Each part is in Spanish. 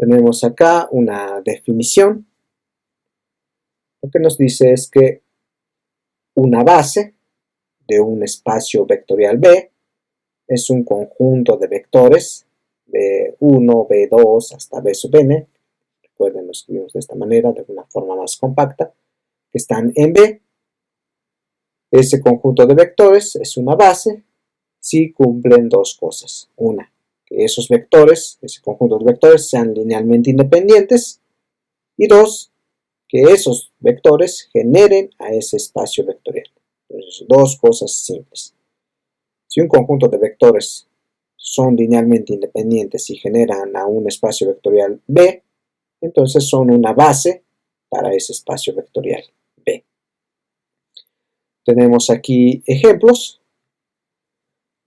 Tenemos acá una definición. Lo que nos dice es que una base de un espacio vectorial B es un conjunto de vectores B1, B2 hasta B sub n. Recuerden, lo escribimos de esta manera, de una forma más compacta, que están en B. Ese conjunto de vectores es una base si cumplen dos cosas. Una, que esos vectores, ese conjunto de vectores, sean linealmente independientes. Y dos, que esos vectores generen a ese espacio vectorial. Entonces, dos cosas simples. Si un conjunto de vectores son linealmente independientes y generan a un espacio vectorial B, entonces son una base para ese espacio vectorial B. Tenemos aquí ejemplos.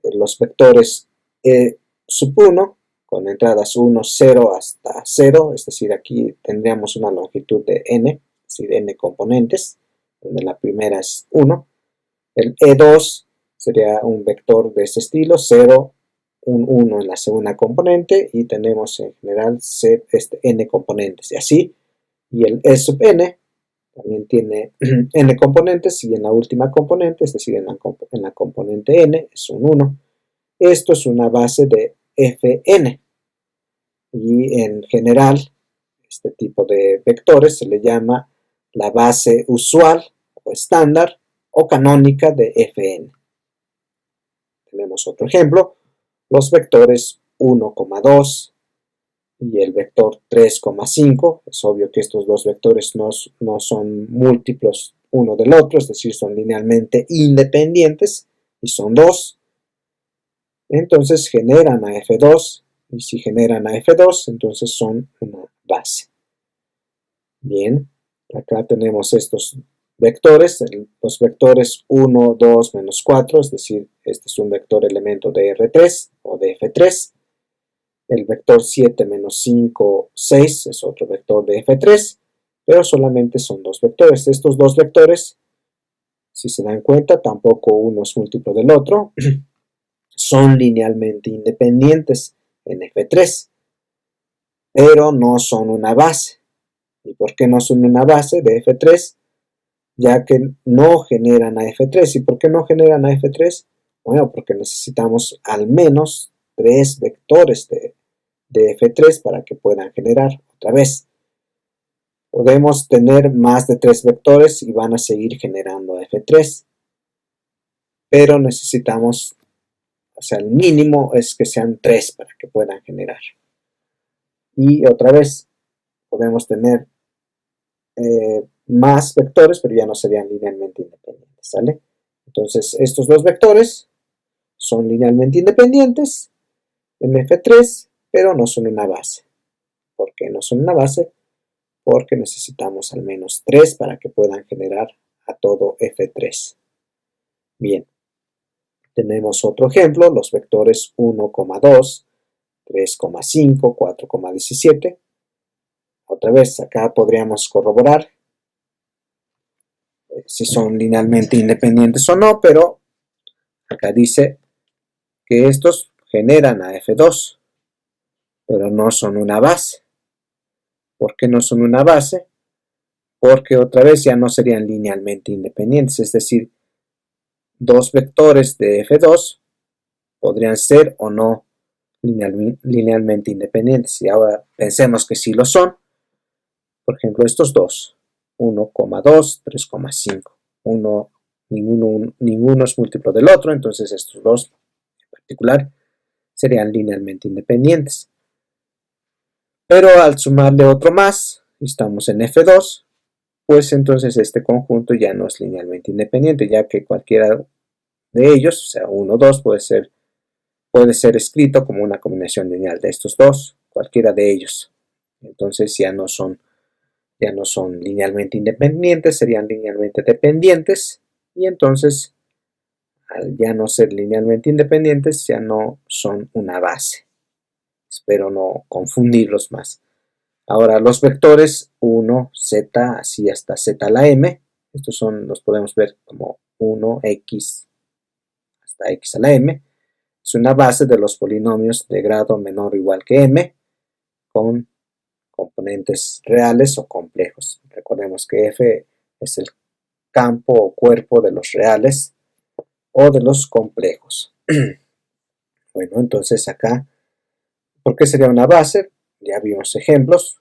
Los vectores E sub 1 con entradas 1, 0 hasta 0, es decir, aquí tendríamos una longitud de n, es decir, n componentes, donde la primera es 1. El E2 sería un vector de este estilo, 0, un 1 en la segunda componente, y tenemos en general n componentes, y así. Y el E sub n también tiene n componentes, y en la última componente, es decir, en la componente n, es un 1. Esto es una base de Fn. Y en general, este tipo de vectores se le llama la base usual o estándar o canónica de Fn. Tenemos otro ejemplo, los vectores 1,2 y el vector 3,5. Es obvio que estos dos vectores no son múltiplos uno del otro, es decir, son linealmente independientes y son dos. Entonces generan a F2, y si generan a F2, entonces son una base. Bien, acá tenemos estos vectores, los vectores 1, 2, menos 4, es decir, este es un vector elemento de R3 o de F3. El vector 7, menos 5, 6 es otro vector de F3, pero solamente son dos vectores. Estos dos vectores, si se dan cuenta, tampoco uno es múltiplo del otro, son linealmente independientes en F3, pero no son una base. ¿Y por qué no son una base de F3? Ya que no generan a F3. ¿Y por qué no generan a F3? Bueno, porque necesitamos al menos 3 vectores de F3 para que puedan generar. Otra vez, podemos tener más de 3 vectores y van a seguir generando F3, pero necesitamos, o sea, el mínimo es que sean 3 para que puedan generar. Y otra vez, podemos tener más vectores, pero ya no serían linealmente independientes, ¿sale? Entonces, estos dos vectores son linealmente independientes en F3, pero no son una base. ¿Por qué no son una base? Porque necesitamos al menos 3 para que puedan generar a todo F3. Bien, tenemos otro ejemplo, los vectores 1,2, 3,5, 4,17. Otra vez, acá podríamos corroborar si son linealmente independientes o no, pero acá dice que estos generan a F2, pero no son una base. ¿Por qué no son una base? Porque otra vez ya no serían linealmente independientes, es decir, dos vectores de F2 podrían ser o no linealmente independientes. Y ahora pensemos que sí lo son. Por ejemplo, estos dos, 1,2, 3,5. Ninguno es múltiplo del otro, entonces estos dos en particular serían linealmente independientes. Pero al sumarle otro más, estamos en F2, pues entonces este conjunto ya no es linealmente independiente, ya que cualquiera de ellos, o sea 1, 2, puede ser escrito como una combinación lineal de estos dos, cualquiera de ellos. Entonces ya no son linealmente independientes, serían linealmente dependientes, y entonces al ya no ser linealmente independientes ya no son una base. Espero no confundirlos más. Ahora los vectores 1, z, así hasta z a la m, estos los podemos ver como 1x hasta x a la m, es una base de los polinomios de grado menor o igual que m, con componentes reales o complejos. Recordemos que F es el campo o cuerpo de los reales o de los complejos. Bueno, entonces acá, ¿por qué sería una base? Ya vimos ejemplos.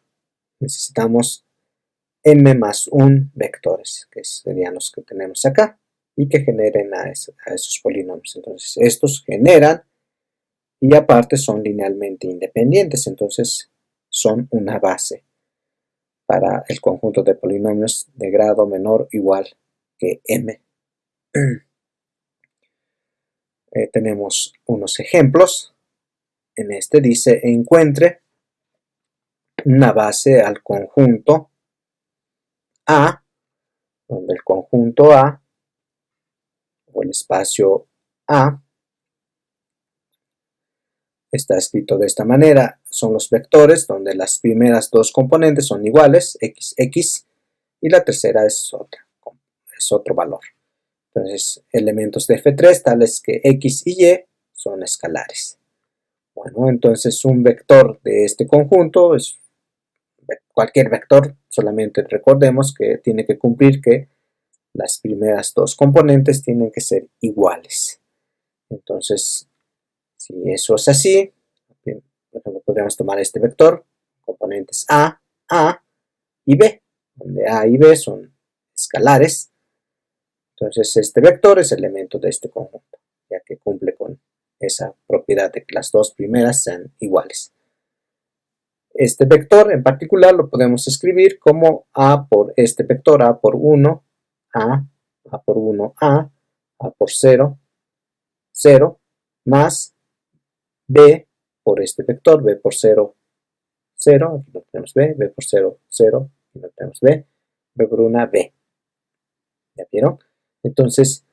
Necesitamos m más 1 vectores, que serían los que tenemos acá, y que generen a esos polinomios. Entonces, estos generan y aparte son linealmente independientes, entonces son una base para el conjunto de polinomios de grado menor o igual que m. Tenemos unos ejemplos. En este dice, encuentre una base al conjunto A, donde el conjunto A, o el espacio A, está escrito de esta manera. Son los vectores donde las primeras dos componentes son iguales, x, x, y la tercera es otro valor. Entonces, elementos de F3 tales que x y y son escalares. Bueno, entonces un vector de este conjunto es cualquier vector, solamente recordemos que tiene que cumplir que las primeras dos componentes tienen que ser iguales. Entonces, si eso es así, podríamos tomar este vector, componentes A y B, donde A y B son escalares. Entonces, este vector es elemento de este conjunto, ya que cumple con esa propiedad de que las dos primeras sean iguales. Este vector en particular lo podemos escribir como A por este vector, A por 1, A por 1, A por 0, 0, más B por este vector, B por 0, 0, aquí no tenemos B por 0, 0, aquí no tenemos B por 1, B. ¿Ya vieron? Entonces,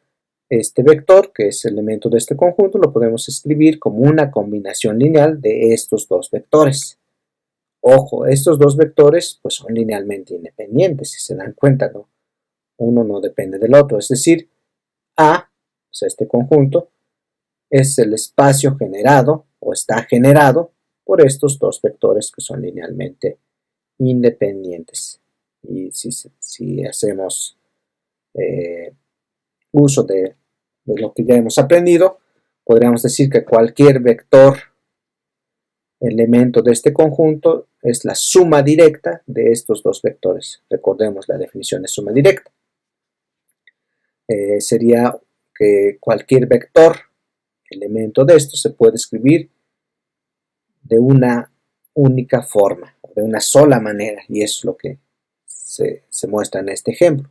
este vector, que es elemento de este conjunto, lo podemos escribir como una combinación lineal de estos dos vectores. Ojo, estos dos vectores pues son linealmente independientes, si se dan cuenta, ¿no? Uno no depende del otro, es decir, A, o sea, este conjunto, es el espacio generado o está generado por estos dos vectores que son linealmente independientes. Y si hacemos uso de lo que ya hemos aprendido, podríamos decir que cualquier vector elemento de este conjunto es la suma directa de estos dos vectores. Recordemos la definición de suma directa. Sería que cualquier vector elemento de esto se puede escribir de una única forma, de una sola manera, y eso es lo que se muestra en este ejemplo.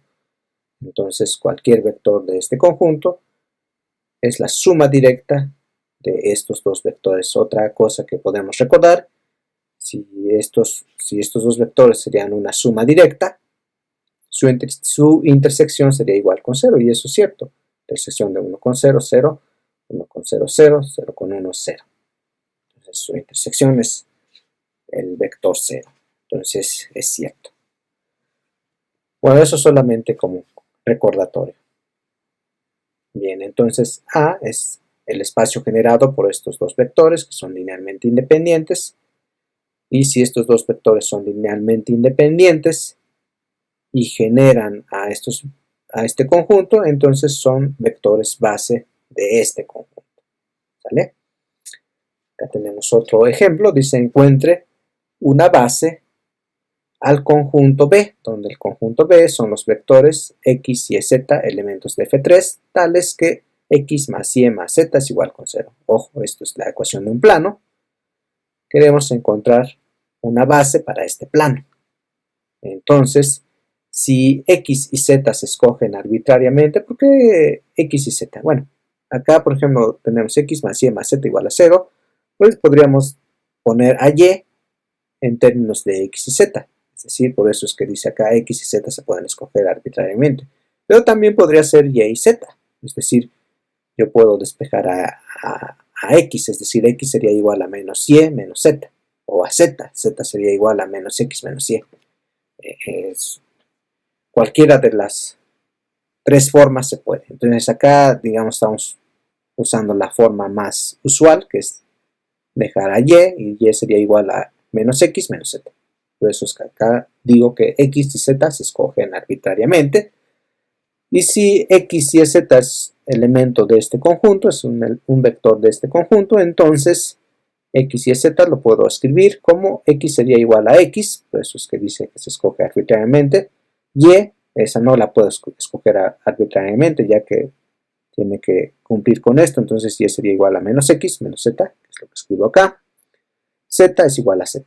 Entonces, cualquier vector de este conjunto es la suma directa de estos dos vectores. Otra cosa que podemos recordar, si estos dos vectores serían una suma directa, su intersección sería igual con 0, y eso es cierto. Intersección de 1 con 0, 0, 1 con 0, 0, 0 con 1, 0. Entonces su intersección es el vector 0. Entonces es cierto. Bueno, eso solamente como recordatorio. Bien, entonces A es el espacio generado por estos dos vectores que son linealmente independientes. Y si estos dos vectores son linealmente independientes y generan a este conjunto, entonces son vectores base de este conjunto. ¿Sale? Acá tenemos otro ejemplo. Dice, encuentre una base al conjunto B, donde el conjunto B son los vectores x y z, elementos de F3, tales que x más y más z es igual con 0. Ojo, esto es la ecuación de un plano. Queremos encontrar una base para este plano. Entonces, si x y z se escogen arbitrariamente, ¿por qué x y z? Bueno, acá por ejemplo tenemos x más y más z igual a 0, pues podríamos poner a y en términos de x y z. Es decir, por eso es que dice acá x y z se pueden escoger arbitrariamente. Pero también podría ser y y z. Es decir, yo puedo despejar a x, es decir, x sería igual a menos y menos z. O a z, z sería igual a menos x menos y. Cualquiera de las tres formas se puede. Entonces acá, digamos, estamos usando la forma más usual, que es dejar a y sería igual a menos x menos z. Por eso es que acá digo que X y Z se escogen arbitrariamente. Y si X y Z es elemento de este conjunto, es un vector de este conjunto, entonces X y Z lo puedo escribir como X sería igual a X, por eso es que dice que se escoge arbitrariamente. Y, esa no la puedo escoger arbitrariamente, ya que tiene que cumplir con esto, entonces Y sería igual a menos X, menos Z, que es lo que escribo acá. Z es igual a Z.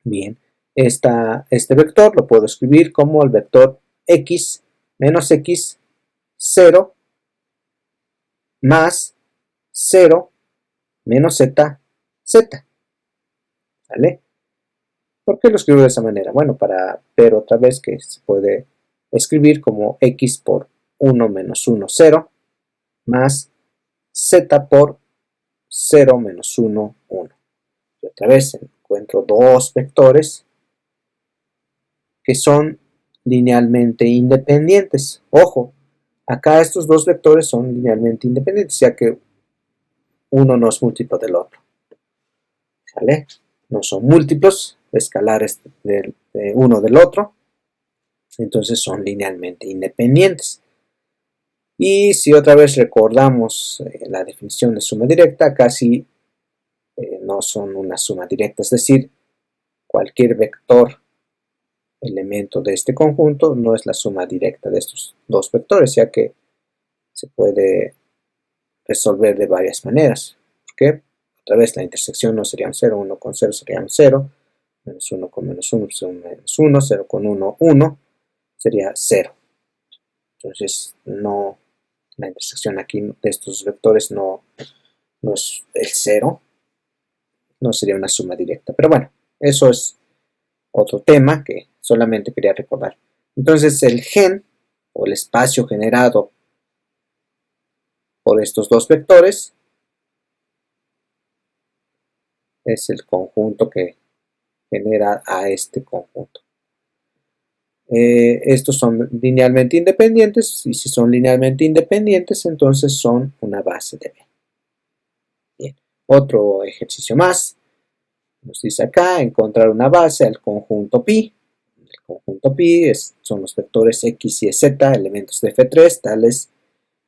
Bien, este vector lo puedo escribir como el vector X menos X, 0, más 0, menos Z, Z. ¿Vale? ¿Por qué lo escribo de esa manera? Bueno, para ver otra vez que se puede escribir como X por 1 menos 1, 0, más Z por 0 menos 1, 1. Y otra vez encuentro dos vectores que son linealmente independientes. Ojo, acá estos dos vectores son linealmente independientes, ya que uno no es múltiplo del otro. ¿Sale? No son múltiplos escalares de uno del otro, entonces son linealmente independientes. Y si otra vez recordamos la definición de suma directa, casi no son una suma directa, es decir, cualquier vector elemento de este conjunto no es la suma directa de estos dos vectores, ya que se puede resolver de varias maneras. ¿Por qué? Otra vez la intersección no sería un 0, 1 con 0 sería un 0, menos 1 con menos 1 sería un menos 1, 0 con 1, 1, sería 0. Entonces, no, la intersección aquí de estos vectores no es el 0, no sería una suma directa. Pero bueno, eso es otro tema que solamente quería recordar. Entonces, el gen, o el espacio generado por estos dos vectores, es el conjunto que genera a este conjunto. Estos son linealmente independientes, y si son linealmente independientes, entonces son una base de B. Bien, otro ejercicio más. Nos dice acá encontrar una base al conjunto pi. El conjunto pi son los vectores x y z, elementos de F3, tales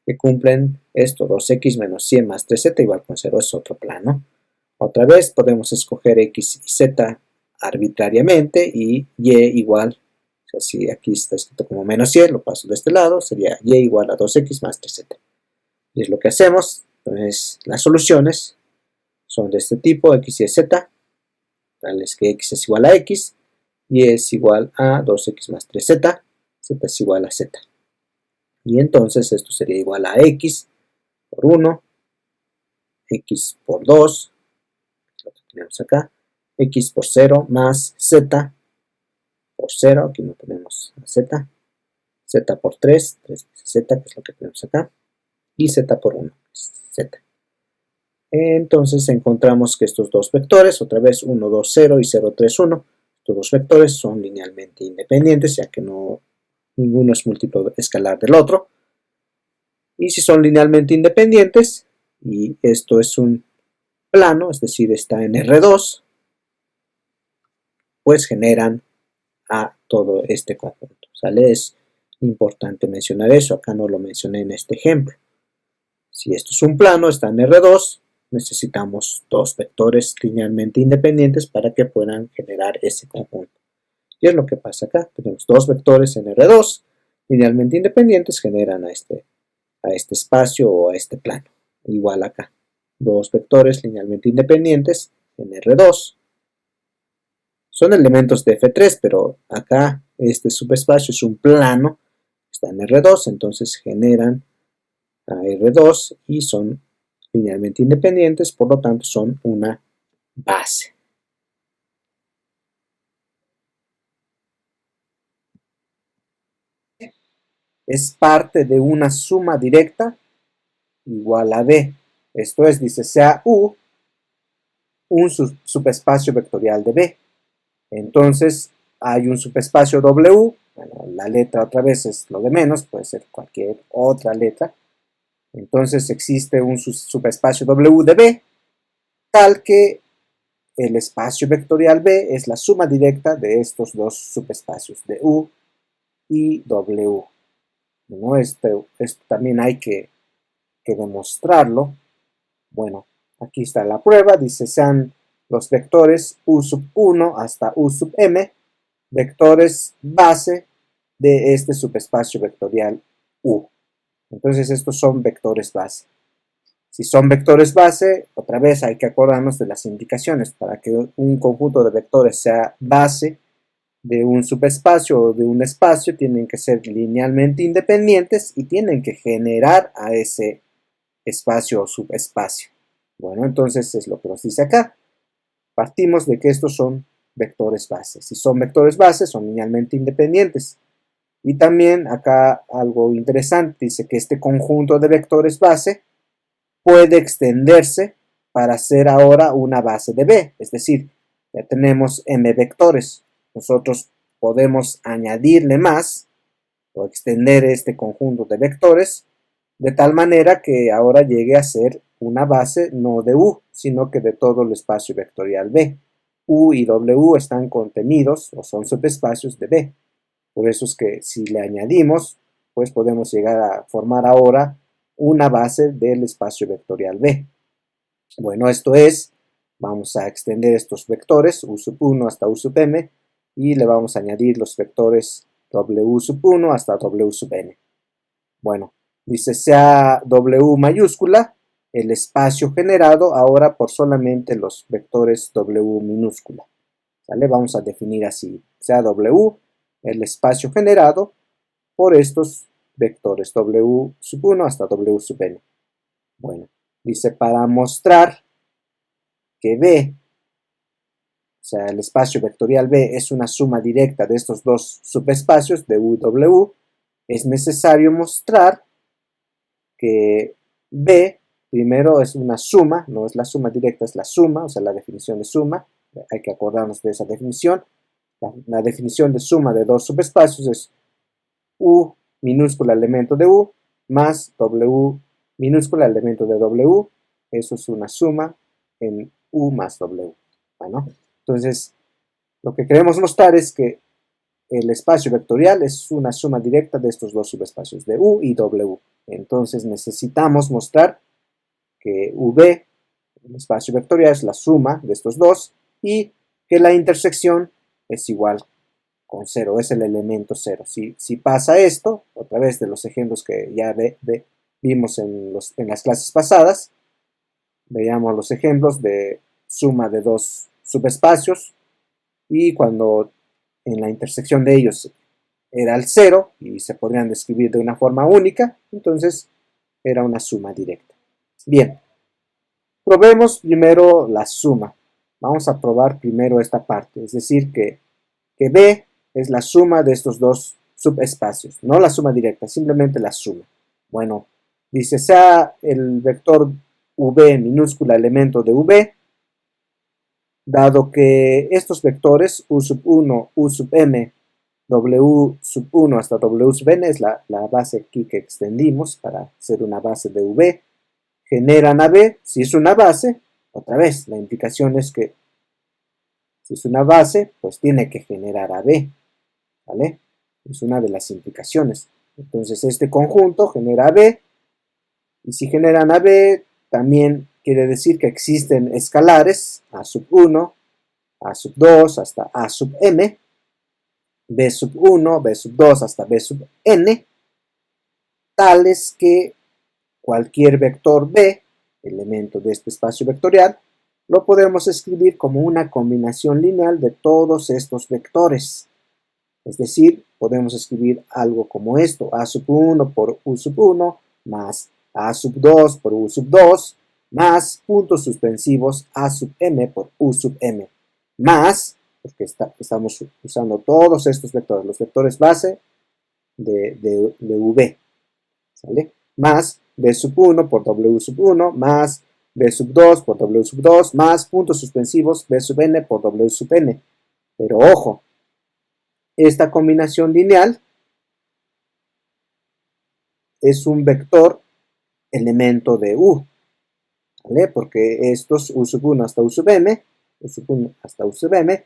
que cumplen esto, 2x menos 100 más 3z igual con 0, es otro plano. Otra vez podemos escoger x y z arbitrariamente y igual, o sea, si aquí está escrito como menos 100, lo paso de este lado, sería y igual a 2x más 3z. Y es lo que hacemos. Entonces las soluciones son de este tipo, x y z, tales que x es igual a x, y es igual a 2x más 3z, z es igual a z. Y entonces esto sería igual a x por 1, x por 2, lo que tenemos acá, x por 0 más z por 0, aquí no tenemos z, z por 3, 3 z, que es lo que tenemos acá, y z por 1, z. Entonces encontramos que estos dos vectores, otra vez 1, 2, 0 y 0, 3, 1, estos dos vectores son linealmente independientes, ya que ninguno es múltiplo escalar del otro. Y si son linealmente independientes, y esto es un plano, es decir, está en R2, pues generan a todo este conjunto. ¿Sale? Es importante mencionar eso, acá no lo mencioné en este ejemplo. Si esto es un plano, está en R2, necesitamos dos vectores linealmente independientes para que puedan generar ese conjunto. Y es lo que pasa acá, tenemos dos vectores en R2, linealmente independientes, generan a este espacio o a este plano. Igual acá, dos vectores linealmente independientes en R2. Son elementos de F3, pero acá este subespacio es un plano, está en R2, entonces generan a R2 y son linealmente independientes, por lo tanto son una base. Es parte de una suma directa igual a B. Esto es, dice, sea U un subespacio vectorial de B. Entonces hay un subespacio W, bueno, la letra otra vez es lo de menos, puede ser cualquier otra letra. Entonces existe un subespacio W de B, tal que el espacio vectorial B es la suma directa de estos dos subespacios, de U y W. ¿No? Esto también hay que demostrarlo. Bueno, aquí está la prueba, dice sean los vectores U sub 1 hasta U sub m, vectores base de este subespacio vectorial U. Entonces estos son vectores base. Si son vectores base, otra vez hay que acordarnos de las indicaciones. Para que un conjunto de vectores sea base de un subespacio o de un espacio, tienen que ser linealmente independientes y tienen que generar a ese espacio o subespacio. Bueno, entonces es lo que nos dice acá. Partimos de que estos son vectores base. Si son vectores base, son linealmente independientes. Y también acá algo interesante, dice que este conjunto de vectores base puede extenderse para ser ahora una base de B. Es decir, ya tenemos m vectores. Nosotros podemos añadirle más o extender este conjunto de vectores de tal manera que ahora llegue a ser una base no de U, sino que de todo el espacio vectorial B. U y W están contenidos o son subespacios de B. Por eso es que si le añadimos, pues podemos llegar a formar ahora una base del espacio vectorial B. Bueno, esto es, vamos a extender estos vectores, U sub 1 hasta U sub m, y le vamos a añadir los vectores W sub 1 hasta W sub n. Bueno, dice sea W mayúscula el espacio generado ahora por solamente los vectores W minúscula. ¿Sale? Vamos a definir así, sea W el espacio generado por estos vectores W sub 1 hasta W sub n. Bueno, dice para mostrar que B, o sea, el espacio vectorial B es una suma directa de estos dos subespacios de U y W, es necesario mostrar que B primero es una suma, no es la suma directa, es la suma, o sea, la definición de suma, hay que acordarnos de esa definición. La definición de suma de dos subespacios es U minúscula elemento de U más W minúscula elemento de W, eso es una suma en U más W. Bueno, entonces lo que queremos mostrar es que el espacio vectorial es una suma directa de estos dos subespacios, de U y W. Entonces necesitamos mostrar que V, el espacio vectorial, es la suma de estos dos y que la intersección es igual con 0, es el elemento 0. Si pasa esto, otra vez de los ejemplos que ya vimos en las clases pasadas, veamos los ejemplos de suma de dos subespacios y cuando en la intersección de ellos era el 0 y se podrían describir de una forma única, entonces era una suma directa. Bien, probemos primero la suma. Vamos a probar primero esta parte, es decir, que B es la suma de estos dos subespacios, no la suma directa, simplemente la suma. Bueno, dice sea el vector V minúscula elemento de V, dado que estos vectores U sub 1, U sub m, W sub 1 hasta W sub n es la base aquí que extendimos para ser una base de V, generan a B. Si es una base, otra vez, la implicación es que si es una base, pues tiene que generar a B, ¿vale? Es una de las implicaciones. Entonces este conjunto genera a B, y si generan a B, también quiere decir que existen escalares A sub 1, A sub 2 hasta A sub m, B sub 1, B sub 2 hasta B sub n, tales que cualquier vector B, elemento de este espacio vectorial, lo podemos escribir como una combinación lineal de todos estos vectores. Es decir, podemos escribir algo como esto, A sub 1 por U sub 1, más A sub 2 por U sub 2, más puntos suspensivos A sub m por U sub m, más, porque estamos usando todos estos vectores, los vectores base de V, ¿sale? Más B sub 1 por W sub 1, más B sub 2 por W sub 2, más puntos suspensivos B sub n por W sub n. Pero ojo, esta combinación lineal es un vector elemento de U, ¿vale? Porque estos U sub 1 hasta U sub m U sub 1 hasta U sub m,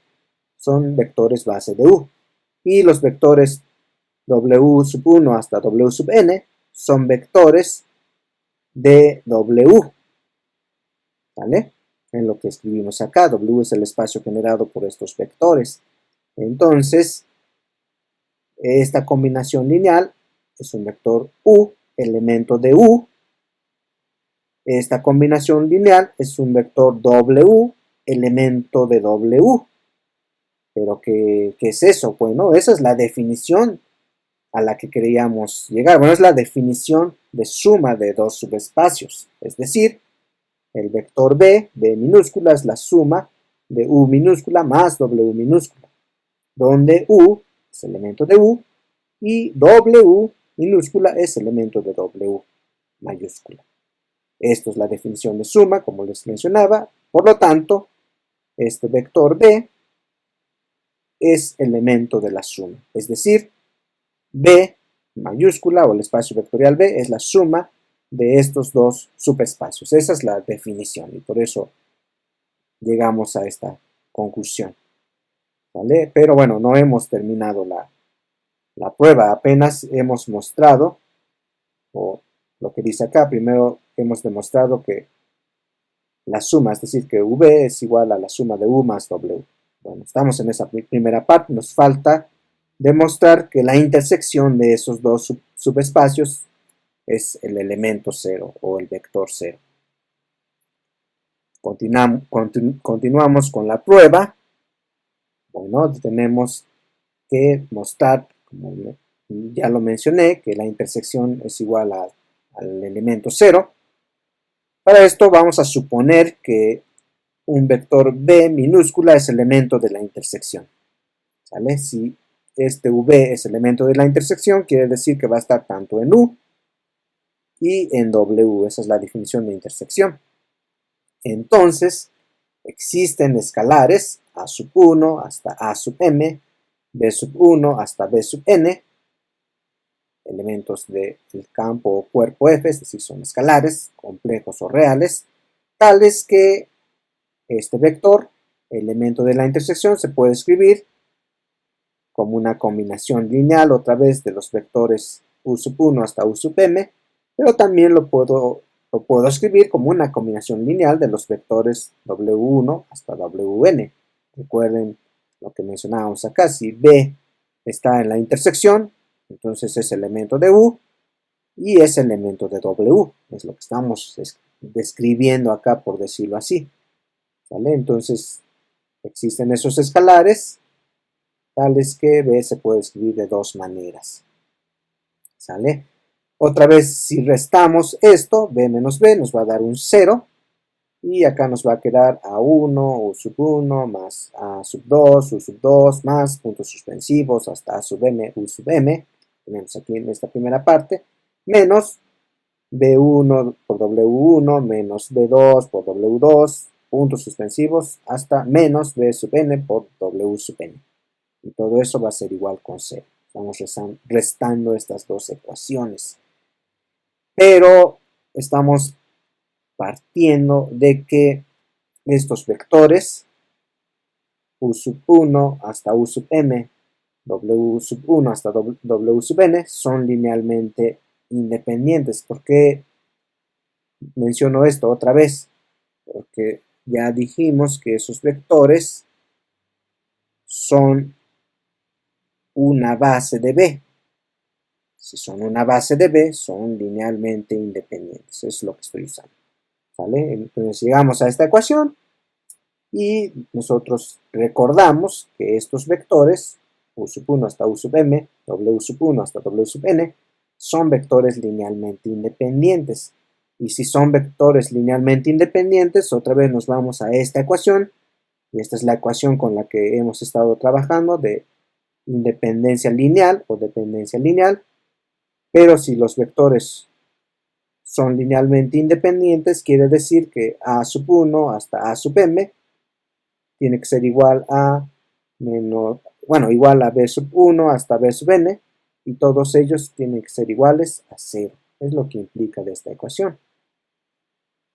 son vectores base de U. Y los vectores W sub 1 hasta W sub n son vectores de W. ¿Vale? En lo que escribimos acá, W es el espacio generado por estos vectores. Entonces, esta combinación lineal es un vector U, elemento de U. Esta combinación lineal es un vector W, elemento de W. ¿Pero qué es eso? Bueno, esa es la definición a la que queríamos llegar. Bueno, es la definición de suma de dos subespacios. Es decir, el vector B minúscula, es la suma de U minúscula más W minúscula, donde U es elemento de U y W minúscula es elemento de W mayúscula. Esto es la definición de suma, como les mencionaba. Por lo tanto, este vector B es elemento de la suma. Es decir, B mayúscula o el espacio vectorial B es la suma de estos dos subespacios. Esa es la definición y por eso llegamos a esta conclusión. ¿Vale? Pero bueno, no hemos terminado la prueba, apenas hemos mostrado, o lo que dice acá, primero hemos demostrado que la suma, es decir, que V es igual a la suma de U más W. Bueno, estamos en esa primera parte, nos falta demostrar que la intersección de esos dos subespacios es el elemento 0 o el vector 0. Continuamos con la prueba. Bueno, tenemos que mostrar, como ya lo mencioné, que la intersección es igual al elemento 0. Para esto vamos a suponer que un vector B minúscula es elemento de la intersección. ¿Sale? Si este V es elemento de la intersección, quiere decir que va a estar tanto en U y en W. Esa es la definición de intersección. Entonces, existen escalares A sub 1 hasta A sub m, B sub 1 hasta B sub n, elementos del campo o cuerpo F, es decir, son escalares, complejos o reales, tales que este vector, elemento de la intersección, se puede escribir como una combinación lineal otra vez de los vectores U sub 1 hasta U sub m, pero también lo puedo escribir como una combinación lineal de los vectores W1 hasta Wn. Recuerden lo que mencionábamos acá, si B está en la intersección, entonces es elemento de U y es elemento de W. Es lo que estamos describiendo acá, por decirlo así. ¿Vale? Entonces existen esos escalares, tales que B se puede escribir de dos maneras. ¿Sale? Otra vez, si restamos esto, B menos B nos va a dar un 0. Y acá nos va a quedar A1, U sub 1, más A sub 2, U sub 2, más puntos suspensivos hasta A sub m, U sub m. Tenemos aquí en esta primera parte, menos B1 por W1, menos B2 por W2, puntos suspensivos, hasta menos B sub n por W sub n. Y todo eso va a ser igual con 0. Estamos restando estas dos ecuaciones. Pero estamos partiendo de que estos vectores U sub 1 hasta U sub m, W sub 1 hasta W sub n son linealmente independientes. ¿Por qué menciono esto otra vez? Porque ya dijimos que esos vectores son una base de B. Si son una base de B, son linealmente independientes. Es lo que estoy usando. ¿Vale? Entonces llegamos a esta ecuación y nosotros recordamos que estos vectores, U sub 1 hasta U sub m, W sub 1 hasta W sub n, son vectores linealmente independientes. Y si son vectores linealmente independientes, otra vez nos vamos a esta ecuación, y esta es la ecuación con la que hemos estado trabajando de independencia lineal o dependencia lineal, pero si los vectores son linealmente independientes, quiere decir que A sub 1 hasta A sub m tiene que ser igual a igual a B sub 1 hasta B sub n, y todos ellos tienen que ser iguales a 0. Es lo que implica de esta ecuación.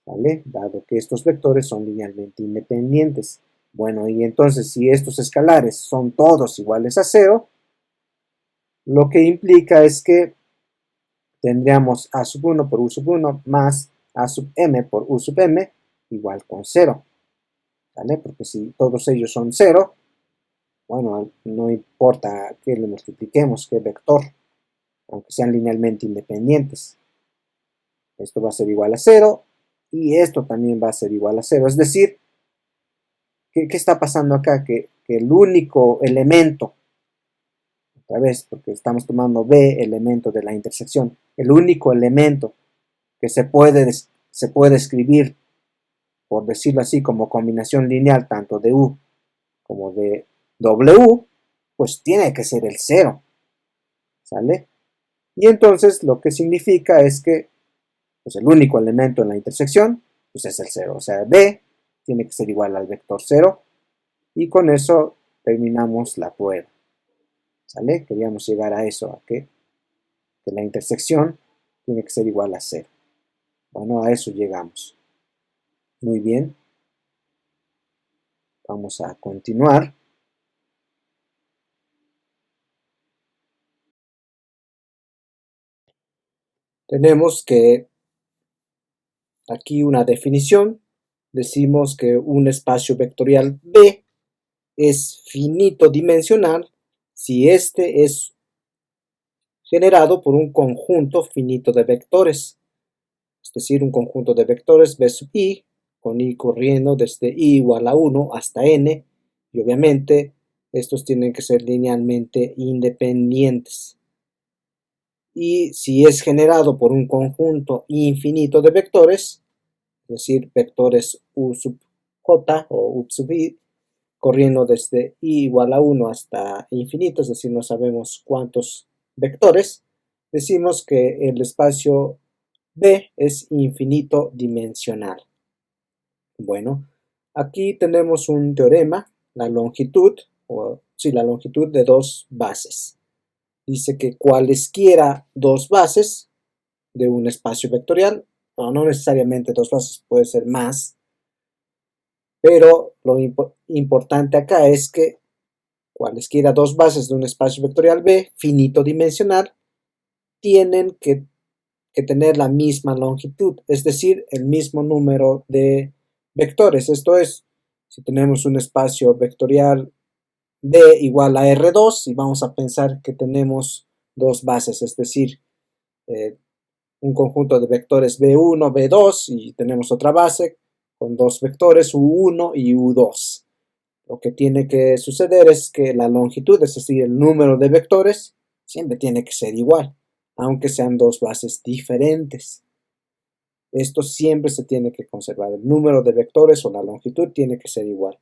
¿Vale? Dado que estos vectores son linealmente independientes. Bueno, y entonces si estos escalares son todos iguales a 0, lo que implica es que tendríamos a sub 1 por u sub 1 más a sub m por u sub m igual con 0. ¿Vale? Porque si todos ellos son 0, bueno, no importa que le multipliquemos, qué vector, aunque sean linealmente independientes. Esto va a ser igual a 0 y esto también va a ser igual a 0. Es decir, ¿qué está pasando acá? Que el único elemento, otra vez, porque estamos tomando B, elemento de la intersección, el único elemento que se puede escribir, por decirlo así, como combinación lineal tanto de U como de W, pues tiene que ser el 0, ¿sale? Y entonces lo que significa es que pues el único elemento en la intersección pues es el 0, o sea, B tiene que ser igual al vector 0, y con eso terminamos la prueba, ¿sale? Queríamos llegar a eso, a que la intersección tiene que ser igual a 0. Bueno, a eso llegamos. Muy bien. Vamos a continuar. Tenemos que aquí una definición. Decimos que un espacio vectorial B es finito dimensional si este es generado por un conjunto finito de vectores, es decir, un conjunto de vectores B sub i, con i corriendo desde i igual a 1 hasta n, y obviamente estos tienen que ser linealmente independientes. Y si es generado por un conjunto infinito de vectores, es decir, vectores u sub j o u sub i, corriendo desde i igual a 1 hasta infinito, es decir, no sabemos cuántos vectores, decimos que el espacio B es infinito dimensional. Bueno, aquí tenemos un teorema, la longitud, la longitud de dos bases. Dice que cualesquiera dos bases de un espacio vectorial, no necesariamente dos bases, puede ser más, pero lo importante acá es que cualesquiera dos bases de un espacio vectorial B, finito dimensional, tienen que tener la misma longitud, es decir, el mismo número de vectores. Esto es, si tenemos un espacio vectorial B igual a R2 y vamos a pensar que tenemos dos bases, es decir, un conjunto de vectores B1, B2 y tenemos otra base con dos vectores U1 y U2. Lo que tiene que suceder es que la longitud, es decir, el número de vectores, siempre tiene que ser igual, aunque sean dos bases diferentes. Esto siempre se tiene que conservar. El número de vectores o la longitud tiene que ser igual.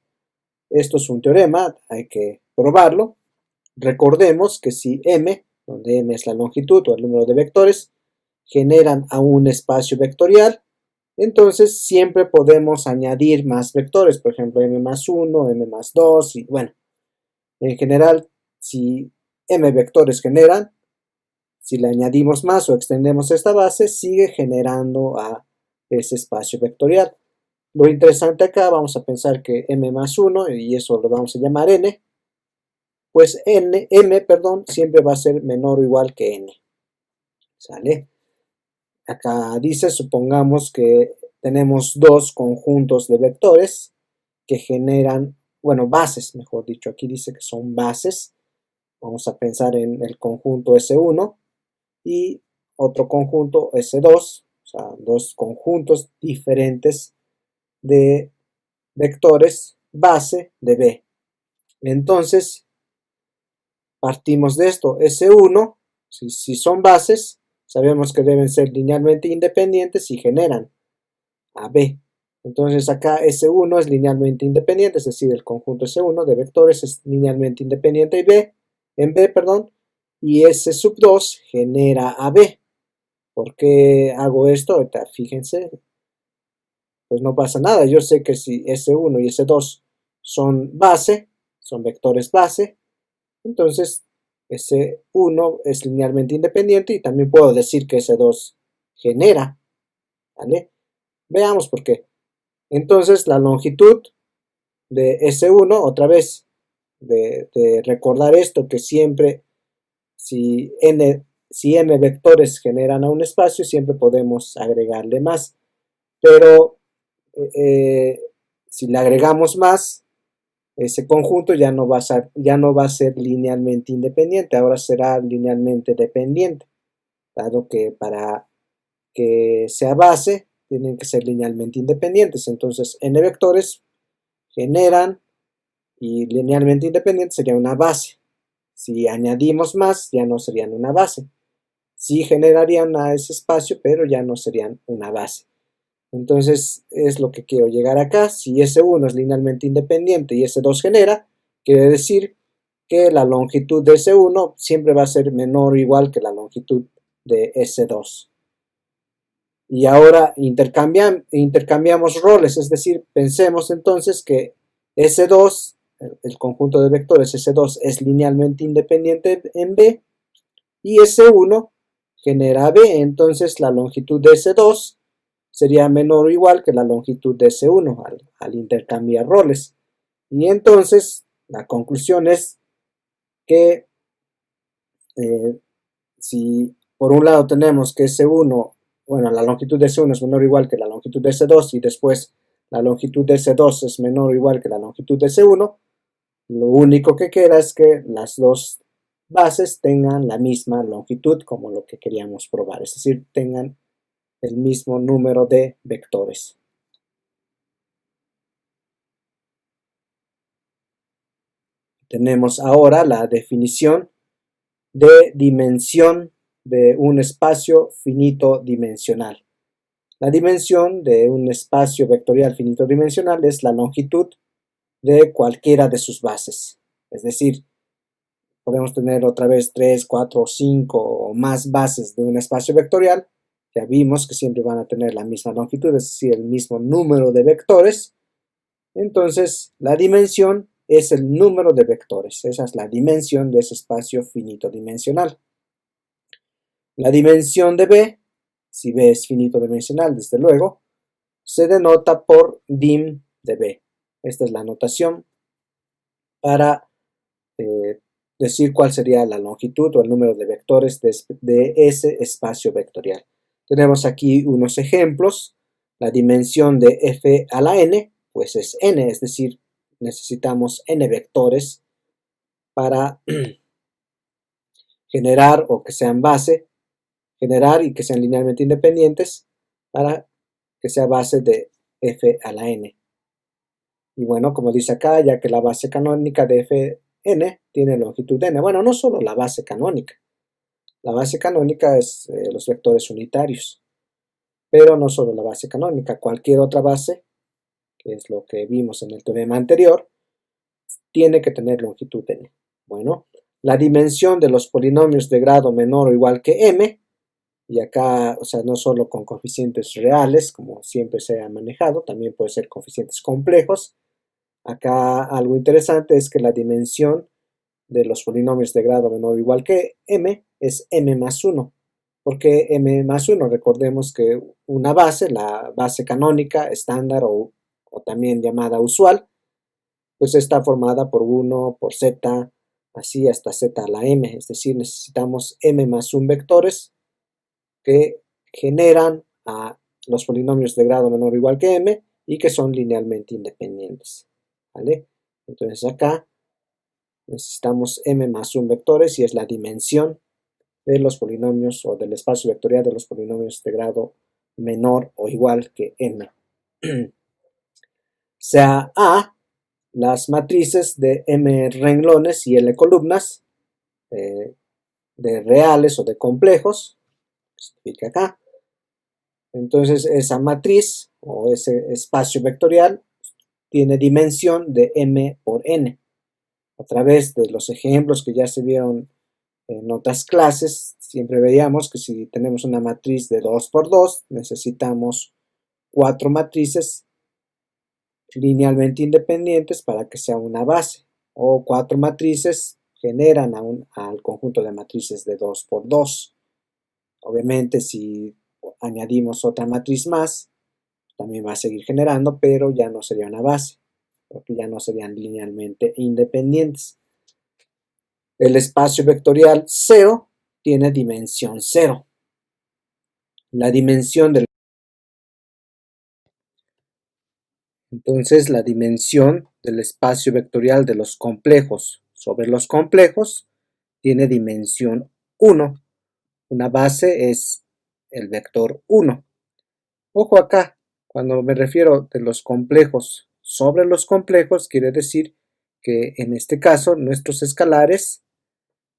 Esto es un teorema, hay que probarlo. Recordemos que si M, donde M es la longitud o el número de vectores, generan a un espacio vectorial, entonces siempre podemos añadir más vectores, por ejemplo m más 1, m más 2, y bueno, en general, si m vectores generan, si le añadimos más o extendemos esta base, sigue generando a ese espacio vectorial. Lo interesante acá, vamos a pensar que m más 1, y eso lo vamos a llamar n, pues m, siempre va a ser menor o igual que n. ¿Sale? Acá dice, supongamos que tenemos dos conjuntos de vectores que generan, bueno, bases, mejor dicho, aquí dice que son bases. Vamos a pensar en el conjunto S1 y otro conjunto S2, o sea, dos conjuntos diferentes de vectores base de B. Entonces, partimos de esto, S1, si son bases, sabemos que deben ser linealmente independientes y generan a B. Entonces acá S1 es linealmente independiente, es decir, el conjunto S1 de vectores es linealmente independiente en B, y S sub 2 genera a B. ¿Por qué hago esto? Ahorita fíjense, pues no pasa nada. Yo sé que si S1 y S2 son base, son vectores base, entonces S1 es linealmente independiente y también puedo decir que S2 genera, ¿vale? Veamos por qué. Entonces la longitud de S1, otra vez, de recordar esto, que siempre, si n vectores generan a un espacio, siempre podemos agregarle más, pero si le agregamos más, ese conjunto ya no va a ser linealmente independiente, ahora será linealmente dependiente, dado que para que sea base tienen que ser linealmente independientes. Entonces n vectores generan y linealmente independiente sería una base. Si añadimos más, ya no serían una base. Sí generarían a ese espacio, pero ya no serían una base. Entonces es lo que quiero llegar acá. Si S1 es linealmente independiente y S2 genera, quiere decir que la longitud de S1 siempre va a ser menor o igual que la longitud de S2. Y ahora intercambiamos roles, es decir, pensemos entonces que S2, el conjunto de vectores S2 es linealmente independiente en B y S1 genera B, entonces la longitud de S2 sería menor o igual que la longitud de S1 al intercambiar roles. Y entonces la conclusión es que si por un lado tenemos que S1, bueno, la longitud de S1 es menor o igual que la longitud de S2 y después la longitud de S2 es menor o igual que la longitud de S1, lo único que queda es que las dos bases tengan la misma longitud como lo que queríamos probar, es decir, tengan el mismo número de vectores. Tenemos ahora la definición de dimensión de un espacio finito dimensional. La dimensión de un espacio vectorial finito dimensional es la longitud de cualquiera de sus bases. Es decir, podemos tener otra vez 3, 4, 5 o más bases de un espacio vectorial. Ya vimos que siempre van a tener la misma longitud, es decir, el mismo número de vectores. Entonces, la dimensión es el número de vectores. Esa es la dimensión de ese espacio finito dimensional. La dimensión de B, si B es finito dimensional, desde luego, se denota por dim de B. Esta es la notación para decir cuál sería la longitud o el número de vectores de ese espacio vectorial. Tenemos aquí unos ejemplos. La dimensión de f a la n, pues es n, es decir, necesitamos n vectores para generar o que sean base, generar y que sean linealmente independientes para que sea base de f a la n. Y bueno, como dice acá, ya que la base canónica de fn tiene longitud n. Bueno, no solo la base canónica. La base canónica es los vectores unitarios. Pero no solo la base canónica. Cualquier otra base, que es lo que vimos en el teorema anterior, tiene que tener longitud n. Bueno, la dimensión de los polinomios de grado menor o igual que m, y acá, o sea, no solo con coeficientes reales, como siempre se ha manejado, también puede ser coeficientes complejos. Acá algo interesante es que la dimensión de los polinomios de grado menor o igual que m es m más 1. ¿Por qué m más 1? Recordemos que una base, la base canónica, estándar o también llamada usual, pues está formada por 1, por z, así hasta z a la m. Es decir, necesitamos m más 1 vectores que generan a los polinomios de grado menor o igual que m y que son linealmente independientes. ¿Vale? Entonces acá necesitamos m más 1 vectores y es la dimensión de los polinomios o del espacio vectorial de los polinomios de grado menor o igual que m. Sea A las matrices de m renglones y l columnas de reales o de complejos, se explica acá. Entonces esa matriz o ese espacio vectorial tiene dimensión de m por n. A través de los ejemplos que ya se vieron en otras clases, siempre veíamos que si tenemos una matriz de 2 por 2, necesitamos 4 matrices linealmente independientes para que sea una base, o 4 matrices generan al conjunto de matrices de 2 por 2. Obviamente si añadimos otra matriz más, también va a seguir generando, pero ya no sería una base. porque ya no serían linealmente independientes. El espacio vectorial 0 tiene dimensión 0. Entonces, la dimensión del espacio vectorial de los complejos sobre los complejos tiene dimensión 1. Una base es el vector 1. Ojo acá, cuando me refiero de los complejos sobre los complejos, quiere decir que en este caso nuestros escalares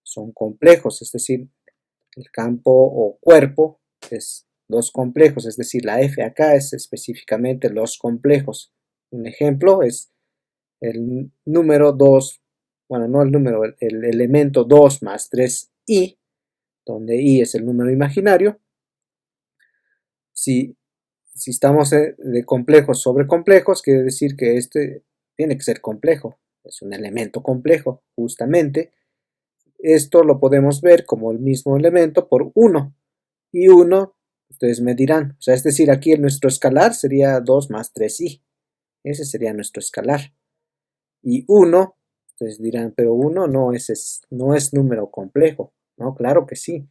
son complejos, es decir, el campo o cuerpo es los complejos, es decir, la f acá es específicamente los complejos. Un ejemplo es el número 2, bueno, no el número, el elemento 2 más 3i, donde i es el número imaginario. Si estamos de complejos sobre complejos, quiere decir que este tiene que ser complejo, es un elemento complejo, justamente. Esto lo podemos ver como el mismo elemento por 1, y 1, ustedes me dirán, o sea, es decir, aquí nuestro escalar sería 2 más 3i, ese sería nuestro escalar. Y 1, ustedes dirán, pero 1 no es número complejo, ¿no? Claro que sí,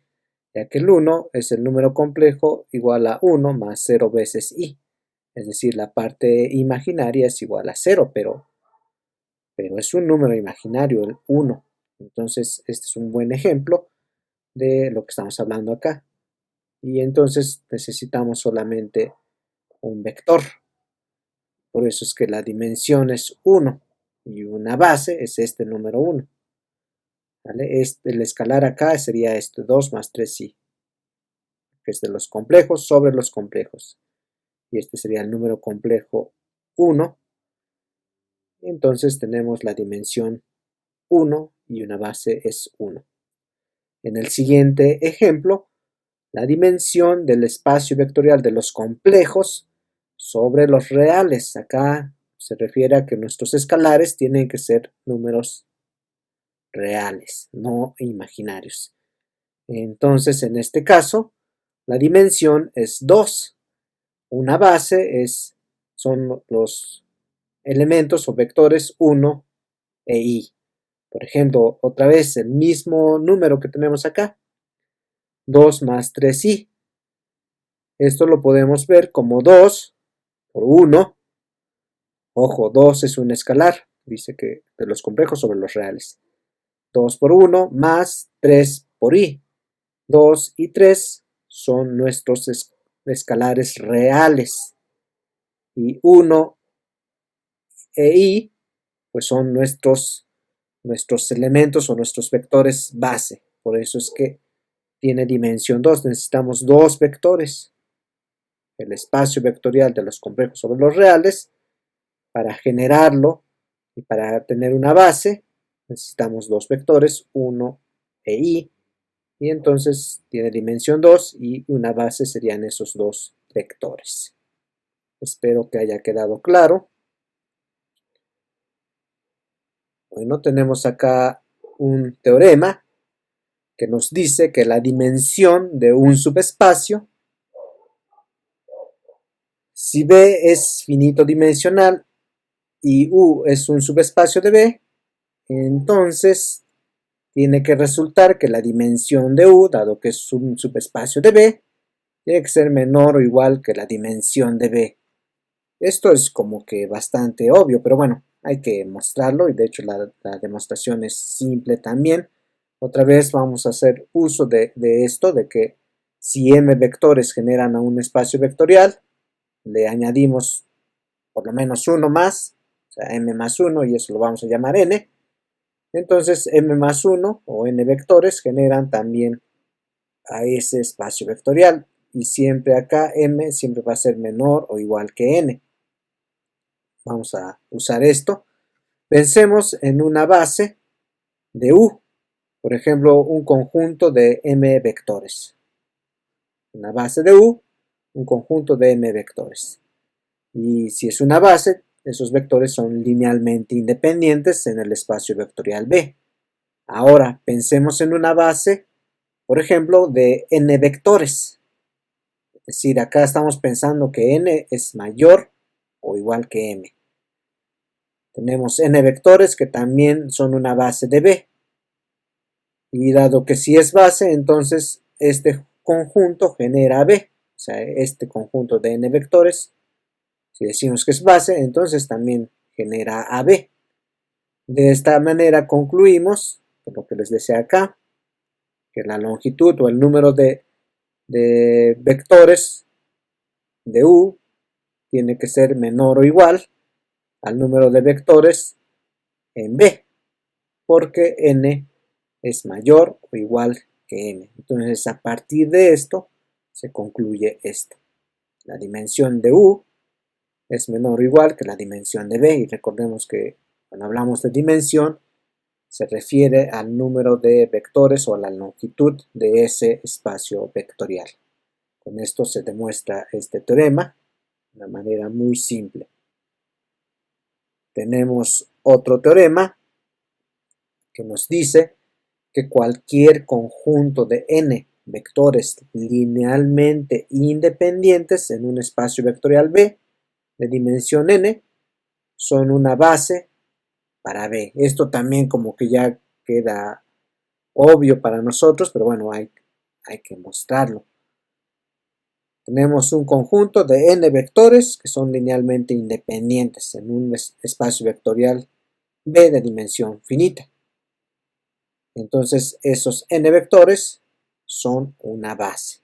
ya que el 1 es el número complejo igual a 1 más 0 veces i, es decir, la parte imaginaria es igual a 0, pero es un número imaginario, el 1. Entonces, este es un buen ejemplo de lo que estamos hablando acá. Y entonces necesitamos solamente un vector. Por eso es que la dimensión es 1 y una base es este número 1. ¿Vale? El escalar acá sería este 2 más 3i, que es de los complejos sobre los complejos. Y este sería el número complejo 1. Entonces tenemos la dimensión 1 y una base es 1. En el siguiente ejemplo, la dimensión del espacio vectorial de los complejos sobre los reales. Acá se refiere a que nuestros escalares tienen que ser números reales, no imaginarios. Entonces, en este caso, la dimensión es 2. Una base son los elementos o vectores 1 e i. Por ejemplo, otra vez el mismo número que tenemos acá, 2 más 3i. Esto lo podemos ver como 2 por 1. Ojo, 2 es un escalar, dice que de los complejos sobre los reales. 2 por 1 más 3 por i. 2 y 3 son nuestros escalares reales. Y 1 e i pues son nuestros elementos o nuestros vectores base. Por eso es que tiene dimensión 2. Necesitamos dos vectores. El espacio vectorial de los complejos sobre los reales. Para generarlo y para tener una base necesitamos dos vectores, 1 e i. Y entonces tiene dimensión 2 y una base serían esos dos vectores. Espero que haya quedado claro. Bueno, tenemos acá un teorema que nos dice que la dimensión de un subespacio, si B es finito dimensional y U es un subespacio de B, entonces tiene que resultar que la dimensión de U, dado que es un subespacio de B, tiene que ser menor o igual que la dimensión de B. Esto es como que bastante obvio, pero bueno, hay que mostrarlo y de hecho la demostración es simple también. Otra vez vamos a hacer uso de esto, de que si m vectores generan a un espacio vectorial, le añadimos por lo menos uno más, o sea, m más 1, y eso lo vamos a llamar n. Entonces m más 1 o n vectores generan también a ese espacio vectorial, y siempre acá m siempre va a ser menor o igual que n. Vamos a usar esto. Pensemos en una base de U, por ejemplo, un conjunto de m vectores. Una base de U, un conjunto de m vectores. Y si es una base, esos vectores son linealmente independientes en el espacio vectorial B. Ahora, pensemos en una base, por ejemplo, de n vectores. Es decir, acá estamos pensando que n es mayor o igual que m. Tenemos n vectores que también son una base de B. Y dado que si es base, entonces este conjunto genera B. O sea, este conjunto de n vectores, si decimos que es base, entonces también genera AB. De esta manera concluimos, por lo que les decía acá, que la longitud o el número de vectores de U tiene que ser menor o igual al número de vectores en B, porque n es mayor o igual que n. Entonces, a partir de esto, se concluye esto. La dimensión de U es menor o igual que la dimensión de B, y recordemos que cuando hablamos de dimensión, se refiere al número de vectores o a la longitud de ese espacio vectorial. Con esto se demuestra este teorema de una manera muy simple. Tenemos otro teorema que nos dice que cualquier conjunto de n vectores linealmente independientes en un espacio vectorial B de dimensión n son una base para B. Esto también como que ya queda obvio para nosotros, pero bueno, hay que mostrarlo. Tenemos un conjunto de n vectores que son linealmente independientes en un espacio vectorial B de dimensión finita. Entonces esos n vectores son una base.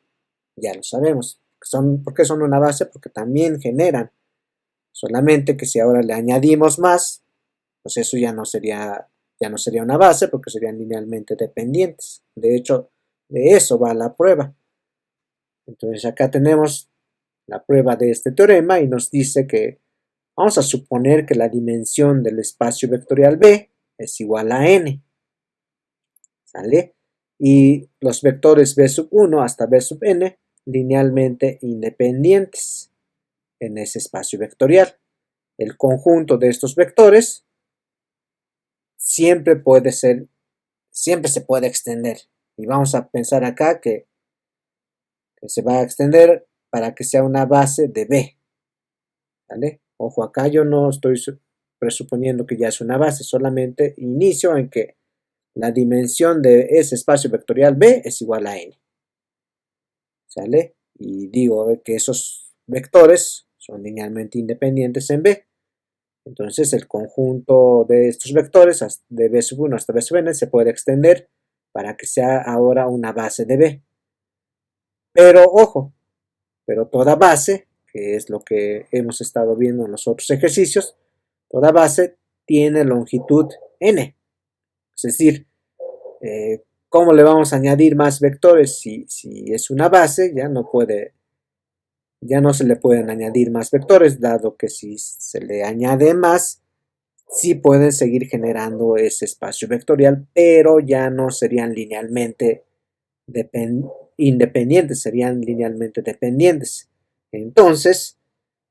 Ya lo sabemos. ¿Por qué son una base? Porque también generan. Solamente que si ahora le añadimos más, pues eso ya no sería una base porque serían linealmente dependientes. De hecho, de eso va la prueba. Entonces acá tenemos la prueba de este teorema y nos dice que vamos a suponer que la dimensión del espacio vectorial B es igual a n. ¿Sale? Y los vectores b sub 1 hasta b sub n linealmente independientes en ese espacio vectorial. El conjunto de estos vectores siempre se puede extender. Y vamos a pensar acá que se va a extender para que sea una base de B. ¿Vale? Ojo, acá yo no estoy presuponiendo que ya es una base, solamente inicio en que la dimensión de ese espacio vectorial B es igual a n. ¿Sale? Y digo que esos vectores son linealmente independientes en B. Entonces el conjunto de estos vectores de B sub 1 hasta B sub n se puede extender para que sea ahora una base de B. Pero ojo, pero toda base, que es lo que hemos estado viendo en los otros ejercicios, toda base tiene longitud n. Es decir, ¿cómo le vamos a añadir más vectores? Si es una base, ya no se le pueden añadir más vectores, dado que si se le añade más, sí pueden seguir generando ese espacio vectorial, pero ya no serían linealmente independientes, serían linealmente dependientes. Entonces,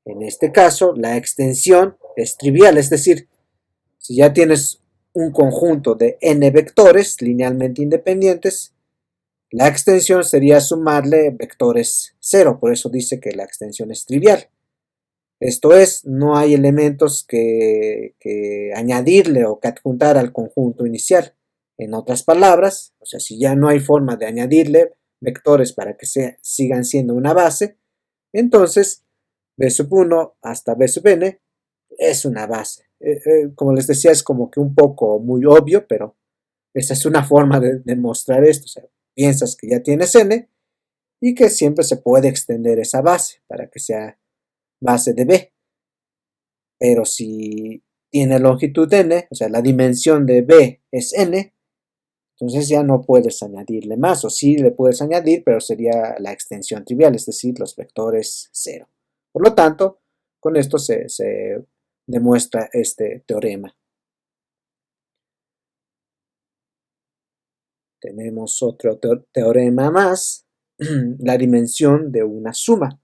en este caso, la extensión es trivial, es decir, si ya tienes un conjunto de n vectores linealmente independientes, la extensión sería sumarle vectores 0, por eso dice que la extensión es trivial. Esto es, no hay elementos que añadirle o que adjuntar al conjunto inicial. En otras palabras, o sea, si ya no hay forma de añadirle vectores para que sigan siendo una base, entonces b sub 1 hasta b sub n es una base. Como les decía, es como que un poco muy obvio, pero esa es una forma de demostrar esto. O sea, piensas que ya tienes n y que siempre se puede extender esa base para que sea base de B. Pero si tiene longitud n, o sea, la dimensión de B es n, entonces ya no puedes añadirle más, o sí le puedes añadir, pero sería la extensión trivial, es decir, los vectores 0. Por lo tanto, con esto se demuestra este teorema. Tenemos otro teorema más, la dimensión de una suma.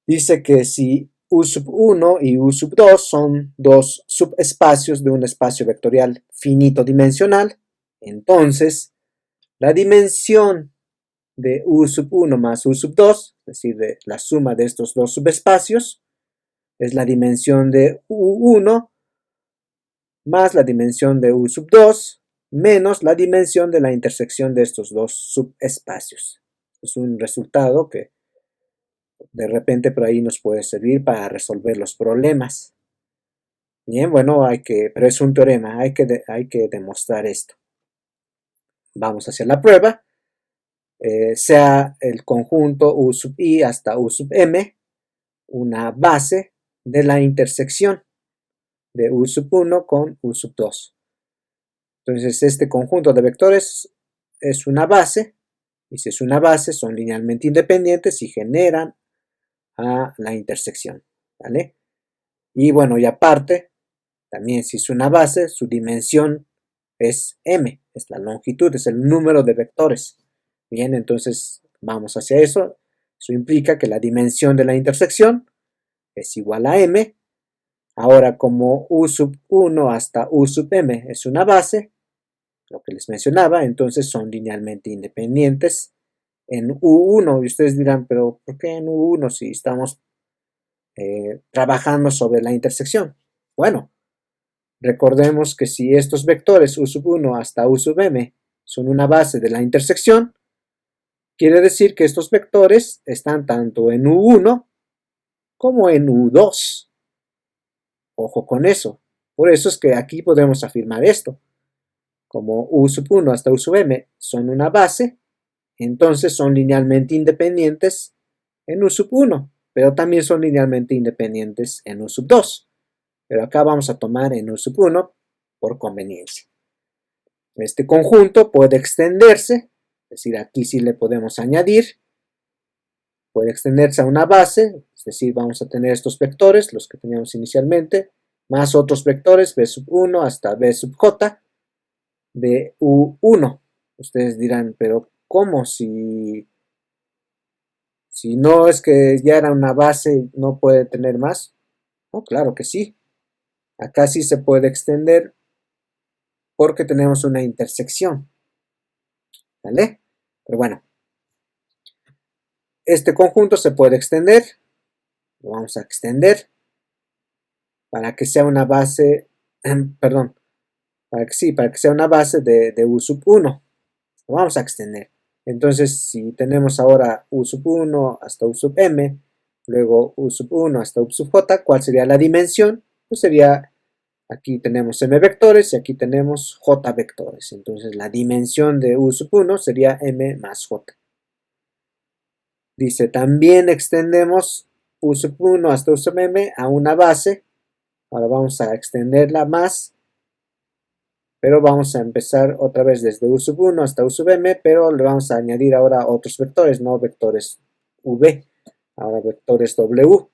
Dice que si U sub 1 y U sub 2 son dos subespacios de un espacio vectorial finito dimensional, entonces la dimensión de U sub 1 más U sub 2, es decir, de la suma de estos dos subespacios, es la dimensión de U1 más la dimensión de U sub 2 menos la dimensión de la intersección de estos dos subespacios. Es un resultado que de repente por ahí nos puede servir para resolver los problemas. Bien, bueno, pero es un teorema, hay que demostrar esto. Vamos hacia la prueba. Sea el conjunto U sub I hasta U sub M una base de la intersección de U sub 1 con U sub 2. Entonces este conjunto de vectores es una base, y si es una base son linealmente independientes y generan a la intersección, ¿vale? Y bueno, y aparte, también si es una base, su dimensión es M, es la longitud, es el número de vectores. Bien, entonces vamos hacia eso. Eso implica que la dimensión de la intersección es igual a M. Ahora, como U sub 1 hasta U sub M es una base, lo que les mencionaba, entonces son linealmente independientes en U1. Y ustedes dirán, pero ¿por qué en U1 si estamos trabajando sobre la intersección? Bueno, recordemos que si estos vectores U sub 1 hasta U sub M son una base de la intersección, quiere decir que estos vectores están tanto en U1 como en U2. Ojo con eso. Por eso es que aquí podemos afirmar esto. Como U sub 1 hasta U sub M son una base, entonces son linealmente independientes en U sub 1, pero también son linealmente independientes en U sub 2. Pero acá vamos a tomar en U sub 1 por conveniencia. Este conjunto puede extenderse, es decir, aquí sí le podemos añadir, puede extenderse a una base, es decir, vamos a tener estos vectores, los que teníamos inicialmente, más otros vectores, B sub 1 hasta B sub J, de U1. Ustedes dirán, pero ¿cómo? Si no es que ya era una base, ¿no puede tener más? No, claro que sí. Acá sí se puede extender porque tenemos una intersección. ¿Vale? Pero bueno, este conjunto se puede extender. Lo vamos a extender para que sea una base, perdón, para que sea una base de U sub 1. Lo vamos a extender. Entonces, si tenemos ahora U sub 1 hasta U sub M, luego U sub 1 hasta U sub J, ¿cuál sería la dimensión? Pues sería, aquí tenemos M vectores y aquí tenemos J vectores. Entonces, la dimensión de U sub 1 sería M más J. Dice, también extendemos U sub 1 hasta U sub M a una base. Ahora vamos a extenderla más, pero vamos a empezar otra vez desde U sub 1 hasta U sub M, pero le vamos a añadir ahora otros vectores, no vectores V, ahora vectores W.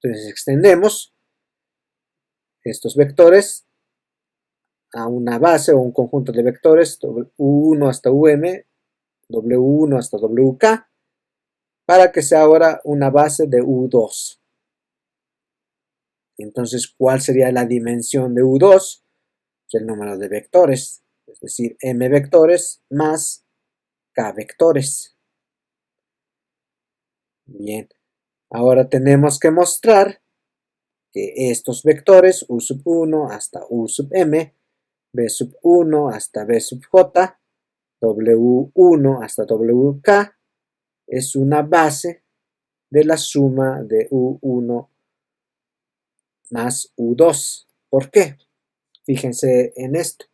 Entonces extendemos estos vectores a una base o un conjunto de vectores U1 hasta UM, W1 hasta WK, para que sea ahora una base de U2. Entonces, ¿cuál sería la dimensión de U2? El número de vectores, es decir, M vectores más K vectores. Bien, ahora tenemos que mostrar que estos vectores U sub 1 hasta U sub M, B sub 1 hasta B sub J, W1 hasta WK es una base de la suma de U1 más U2. ¿Por qué? Fíjense en esto.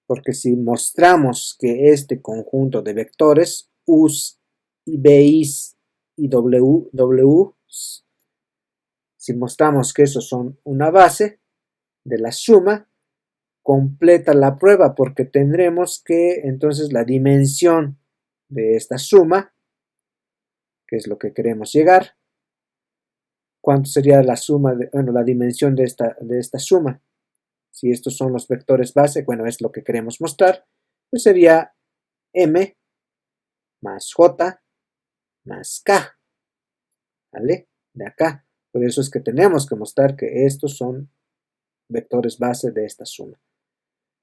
Porque si mostramos que este conjunto de vectores U's y B's y W's, si mostramos que esos son una base de la suma, completa la prueba porque tendremos que entonces la dimensión de esta suma, que es lo que queremos llegar, ¿cuánto sería la suma, la dimensión de esta suma? Si estos son los vectores base, bueno, es lo que queremos mostrar, pues sería M más J más K, ¿vale? De acá. Por eso es que tenemos que mostrar que estos son vectores base de esta suma.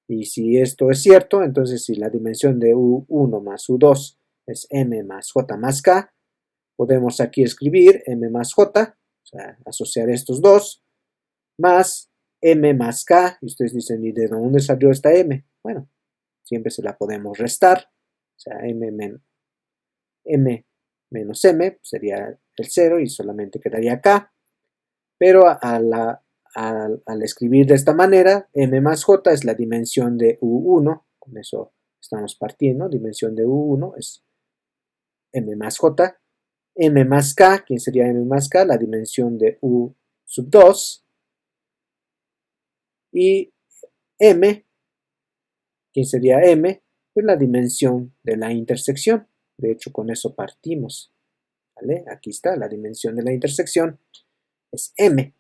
Y si esto es cierto, entonces si la dimensión de U1 más U2 es M más J más K, podemos aquí escribir M más J, o sea, asociar estos dos, más m más k, y ustedes dicen, ¿y de dónde salió esta m? Bueno, siempre se la podemos restar, o sea, m menos m sería el 0 y solamente quedaría k, pero al escribir de esta manera, m más j es la dimensión de u1, con eso estamos partiendo, dimensión de u1 es m más j, m más k, ¿quién sería m más k? La dimensión de u sub 2, y m, ¿quién sería m? Pues la dimensión de la intersección. De hecho, con eso partimos, ¿vale? Aquí está, la dimensión de la intersección es m.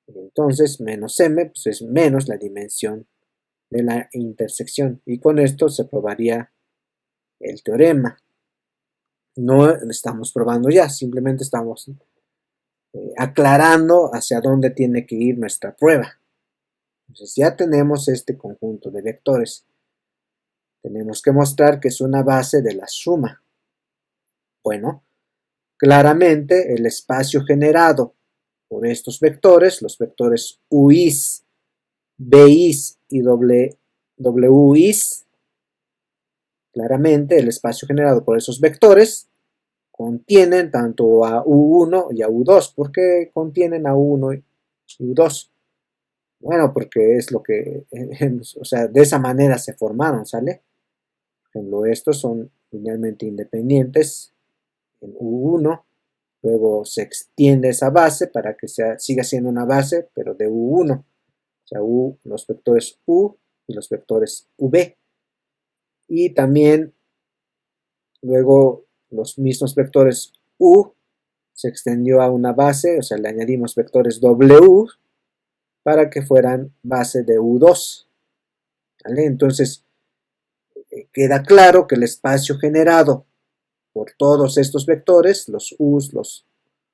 Entonces, menos m, pues es menos la dimensión de la intersección. Y con esto se probaría el teorema. No estamos probando ya, simplemente estamos aclarando hacia dónde tiene que ir nuestra prueba. Entonces ya tenemos este conjunto de vectores. Tenemos que mostrar que es una base de la suma. Bueno, claramente el espacio generado por estos vectores, los vectores uis, bis y wis, claramente el espacio generado por esos vectores contienen tanto a u1 y a u2. ¿Por qué contienen a u1 y u2? Bueno, porque es lo que, o sea, de esa manera se formaron, ¿sale? Por ejemplo, estos son linealmente independientes en u1, luego se extiende esa base para que siga siendo una base, pero de u1, o sea, los vectores u y los vectores v. Y también luego los mismos vectores u se extendió a una base, o sea, le añadimos vectores w para que fueran base de u2, ¿vale? Entonces, queda claro que el espacio generado por todos estos vectores, los u's, los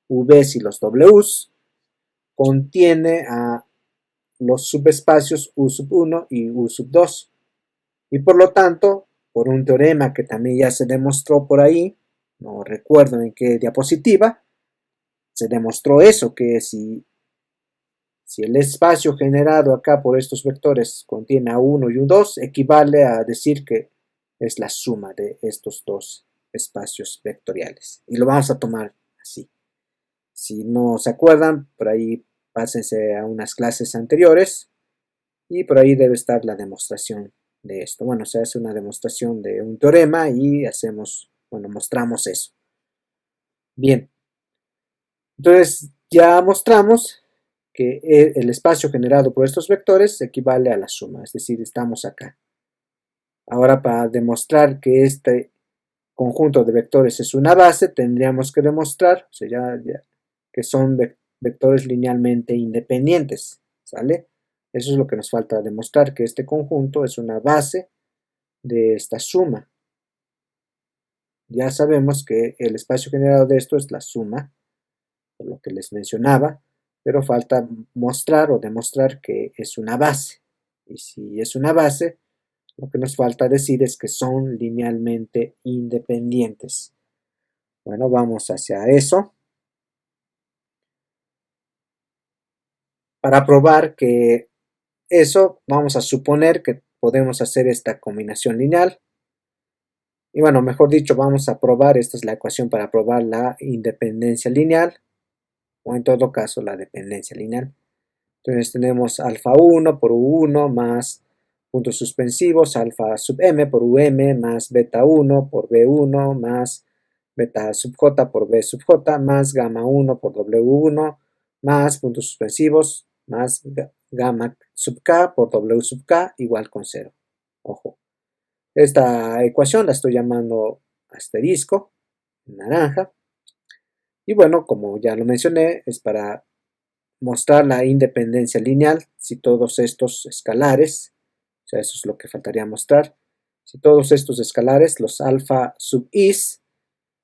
v's y los w's, contiene a los subespacios u sub 1 y u sub 2. Y por lo tanto, por un teorema que también ya se demostró por ahí, no recuerdo en qué diapositiva, se demostró eso, que si el espacio generado acá por estos vectores contiene a 1 y un 2, equivale a decir que es la suma de estos dos espacios vectoriales. Y lo vamos a tomar así. Si no se acuerdan, por ahí pásense a unas clases anteriores y por ahí debe estar la demostración de esto. Bueno, se hace una demostración de un teorema y mostramos eso. Bien, entonces ya mostramos que el espacio generado por estos vectores equivale a la suma, es decir, estamos acá. Ahora, para demostrar que este conjunto de vectores es una base, tendríamos que demostrar, o sea, que son vectores linealmente independientes, ¿sale? Eso es lo que nos falta demostrar, que este conjunto es una base de esta suma. Ya sabemos que el espacio generado de esto es la suma, por lo que les mencionaba, pero falta mostrar o demostrar que es una base. Y si es una base, lo que nos falta decir es que son linealmente independientes. Bueno, vamos hacia eso. Para probar que eso, vamos a suponer que podemos hacer esta combinación lineal. Y bueno, mejor dicho, vamos a probar, esta es la ecuación para probar la independencia lineal, o en todo caso la dependencia lineal. Entonces tenemos alfa 1 por u1 más puntos suspensivos, alfa sub m por um más beta 1 por b1 más beta sub j por b sub j más gamma 1 por w1 más puntos suspensivos más gamma sub k por w sub k igual con 0. Ojo, esta ecuación la estoy llamando asterisco, en naranja. Y bueno, como ya lo mencioné, es para mostrar la independencia lineal si todos estos escalares, o sea, eso es lo que faltaría mostrar, si todos estos escalares, los alfa sub is,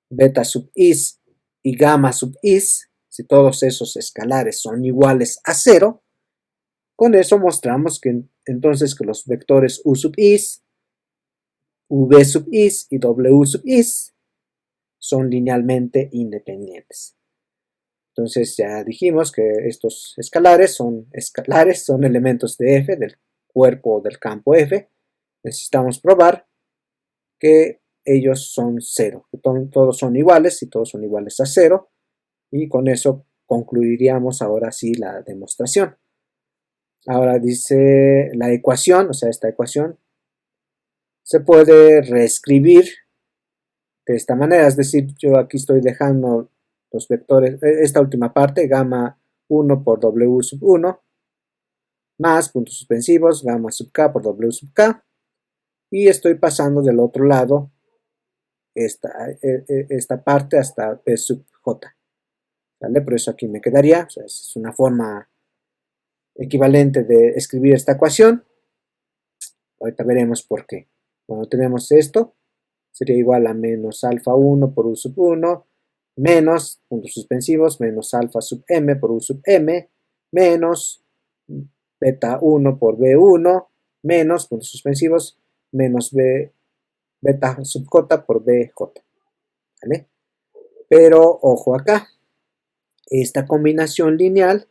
beta sub is y gamma sub is, si todos esos escalares son iguales a 0, con eso mostramos que entonces que los vectores u sub is, v sub is y w sub is son linealmente independientes. Entonces ya dijimos que estos escalares, son elementos de f, del cuerpo del campo f. Necesitamos probar que ellos son 0, que todos son iguales y todos son iguales a 0. Y con eso concluiríamos ahora sí la demostración. Ahora dice la ecuación, o sea, esta ecuación se puede reescribir de esta manera, es decir, yo aquí estoy dejando los vectores, esta última parte, gamma 1 por w sub 1, más puntos suspensivos, gamma sub k por w sub k, y estoy pasando del otro lado esta parte hasta p sub j, ¿vale? Por eso aquí me quedaría, o sea, es una forma equivalente de escribir esta ecuación. Ahorita veremos por qué. Cuando tenemos esto, sería igual a menos alfa 1 por u sub 1, menos, puntos suspensivos, menos alfa sub m por u sub m, menos beta 1 por b1, menos, puntos suspensivos, menos beta sub j por bj. ¿Vale? Pero ojo acá, esta combinación lineal,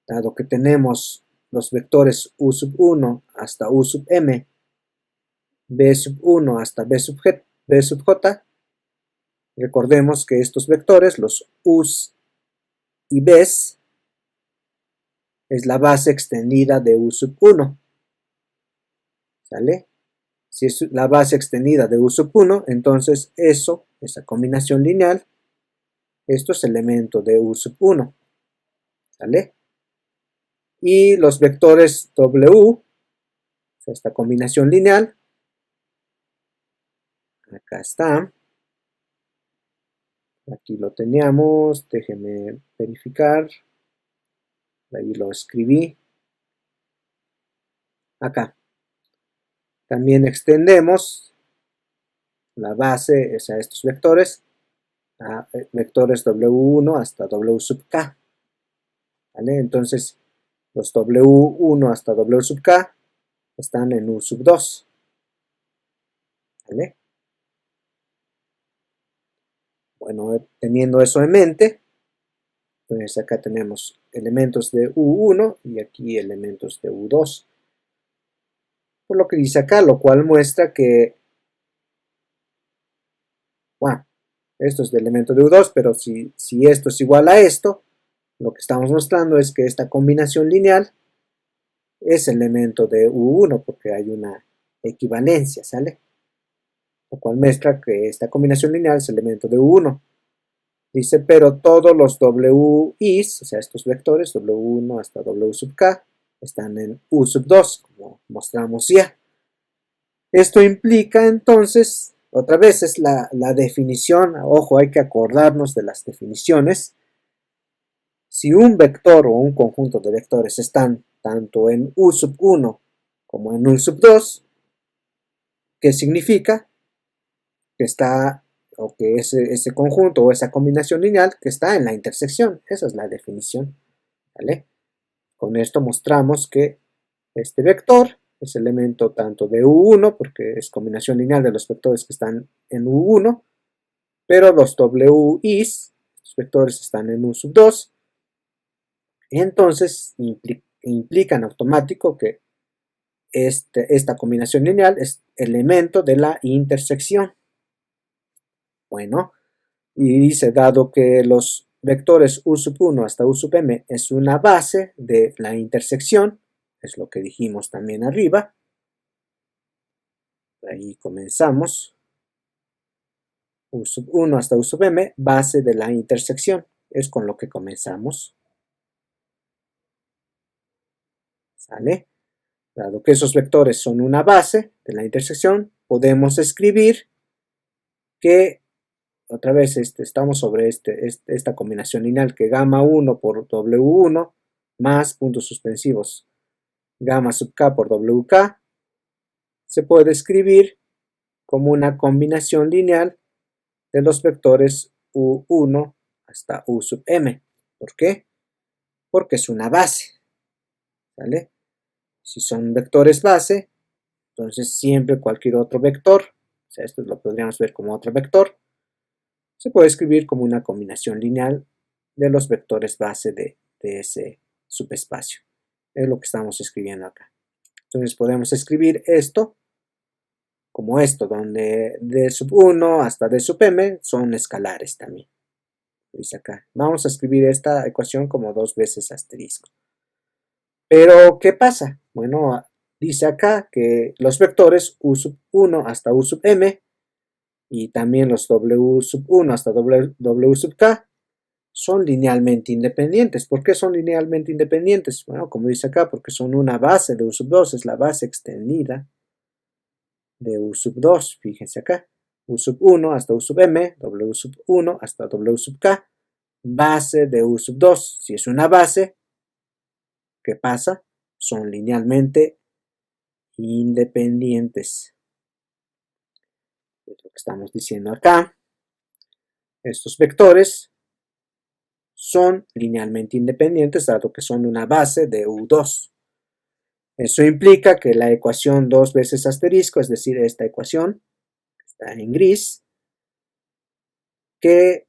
dado que tenemos los vectores u sub 1 hasta u sub m, b sub 1 hasta b sub j, recordemos que estos vectores, los u's y b's, es la base extendida de u sub 1. ¿Sale? Si es la base extendida de u sub 1, entonces esa combinación lineal, esto es elemento de u sub 1. ¿Sale? Y los vectores w, esta combinación lineal, acá está. Aquí lo teníamos, déjenme verificar. Ahí lo escribí. Acá. También extendemos la base, o sea, estos vectores, a vectores w1 hasta w sub k. ¿Vale? Entonces, los w1 hasta w sub k están en u sub 2. ¿Vale? Bueno, teniendo eso en mente, entonces acá tenemos elementos de u1 y aquí elementos de u2. Por lo que dice acá, lo cual muestra que, bueno, esto es de elemento de u2, pero si esto es igual a esto, lo que estamos mostrando es que esta combinación lineal es elemento de u1 porque hay una equivalencia, ¿sale? Lo cual muestra que esta combinación lineal es elemento de u1. Dice, pero todos los wi's, o sea, estos vectores, w1 hasta w sub k, están en u sub 2, como mostramos ya. Esto implica entonces, otra vez es la definición, ojo, hay que acordarnos de las definiciones. Si un vector o un conjunto de vectores están tanto en u sub 1 como en u sub 2, ¿qué significa? Que está, o que ese conjunto o esa combinación lineal que está en la intersección. Esa es la definición. ¿Vale? Con esto mostramos que este vector es elemento tanto de u1, porque es combinación lineal de los vectores que están en u1, pero los wi's, los vectores están en u sub 2, entonces implica en automático que esta combinación lineal es elemento de la intersección. Bueno, y dice, dado que los vectores u sub 1 hasta u sub m es una base de la intersección, es lo que dijimos también arriba, ahí comenzamos, u sub 1 hasta u sub m, base de la intersección, es con lo que comenzamos. ¿Sale? Dado que esos vectores son una base de la intersección, podemos escribir que, otra vez, estamos sobre esta combinación lineal, que gamma 1 por w1 más puntos suspensivos gamma sub k por wk se puede escribir como una combinación lineal de los vectores u1 hasta u sub m. ¿Por qué? Porque es una base. ¿Vale? Si son vectores base, entonces siempre cualquier otro vector, o sea, esto lo podríamos ver como otro vector, se puede escribir como una combinación lineal de los vectores base de ese subespacio. Es lo que estamos escribiendo acá. Entonces podemos escribir esto como esto, donde d sub 1 hasta d sub m son escalares también. Dice acá. Vamos a escribir esta ecuación como 2 veces asterisco. Pero, ¿qué pasa? Bueno, dice acá que los vectores u sub 1 hasta u sub m y también los w sub 1 hasta w sub k son linealmente independientes. ¿Por qué son linealmente independientes? Bueno, como dice acá, porque son una base de u sub 2, es la base extendida de u sub 2, fíjense acá, u sub 1 hasta u sub m, w sub 1 hasta w sub k, base de u sub 2. Si es una base, ¿qué pasa? Son linealmente independientes. Es lo que estamos diciendo acá. Estos vectores son linealmente independientes dado que son una base de U2. Eso implica que la ecuación 2 veces asterisco, es decir, esta ecuación, que está en gris, que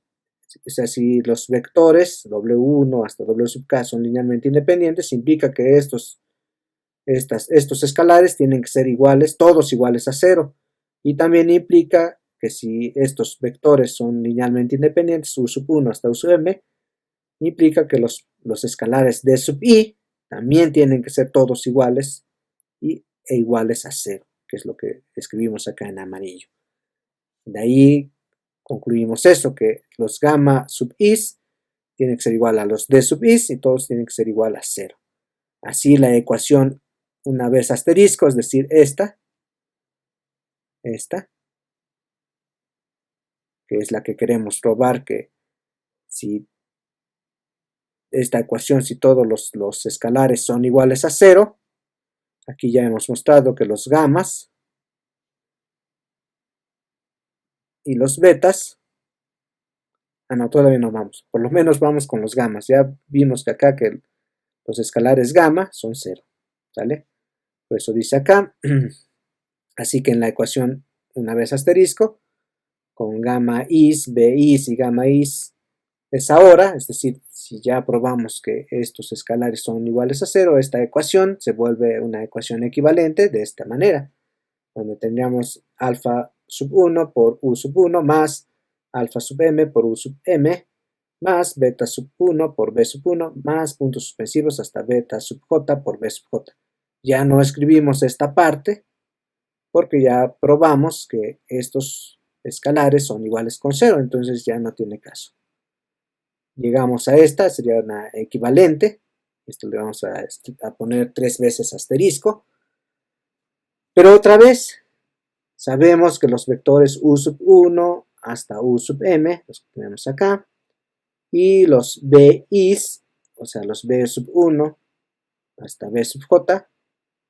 o sea, si los vectores W1 hasta W sub k son linealmente independientes, implica que estos escalares tienen que ser iguales, todos iguales a 0. Y también implica que si estos vectores son linealmente independientes, u sub 1 hasta u sub m, implica que los escalares d sub i también tienen que ser todos iguales e iguales a 0, que es lo que escribimos acá en amarillo. De ahí concluimos eso, que los gamma sub is tienen que ser igual a los d sub is y todos tienen que ser igual a 0. Así la ecuación una vez asterisco, es decir, esta, que es la que queremos probar, que si esta ecuación, si todos los escalares son iguales a 0, aquí ya hemos mostrado que los gamas y los betas, no, todavía no vamos, por lo menos vamos con los gamas, ya vimos que acá que los escalares gamma son 0, ¿sale? Por eso dice acá, así que en la ecuación una vez asterisco, con gamma is, b is y gamma is es ahora, es decir, si ya probamos que estos escalares son iguales a 0, esta ecuación se vuelve una ecuación equivalente de esta manera, donde tendríamos alfa sub 1 por u sub 1 más alfa sub m por u sub m más beta sub 1 por b sub 1 más puntos suspensivos hasta beta sub j por b sub j. Ya no escribimos esta parte porque ya probamos que estos escalares son iguales con 0, entonces ya no tiene caso. Llegamos a esta, sería una equivalente, esto le vamos a poner 3 veces asterisco, pero otra vez sabemos que los vectores u sub 1 hasta u sub m, los que tenemos acá, y los bi's, o sea los b sub 1 hasta b sub j,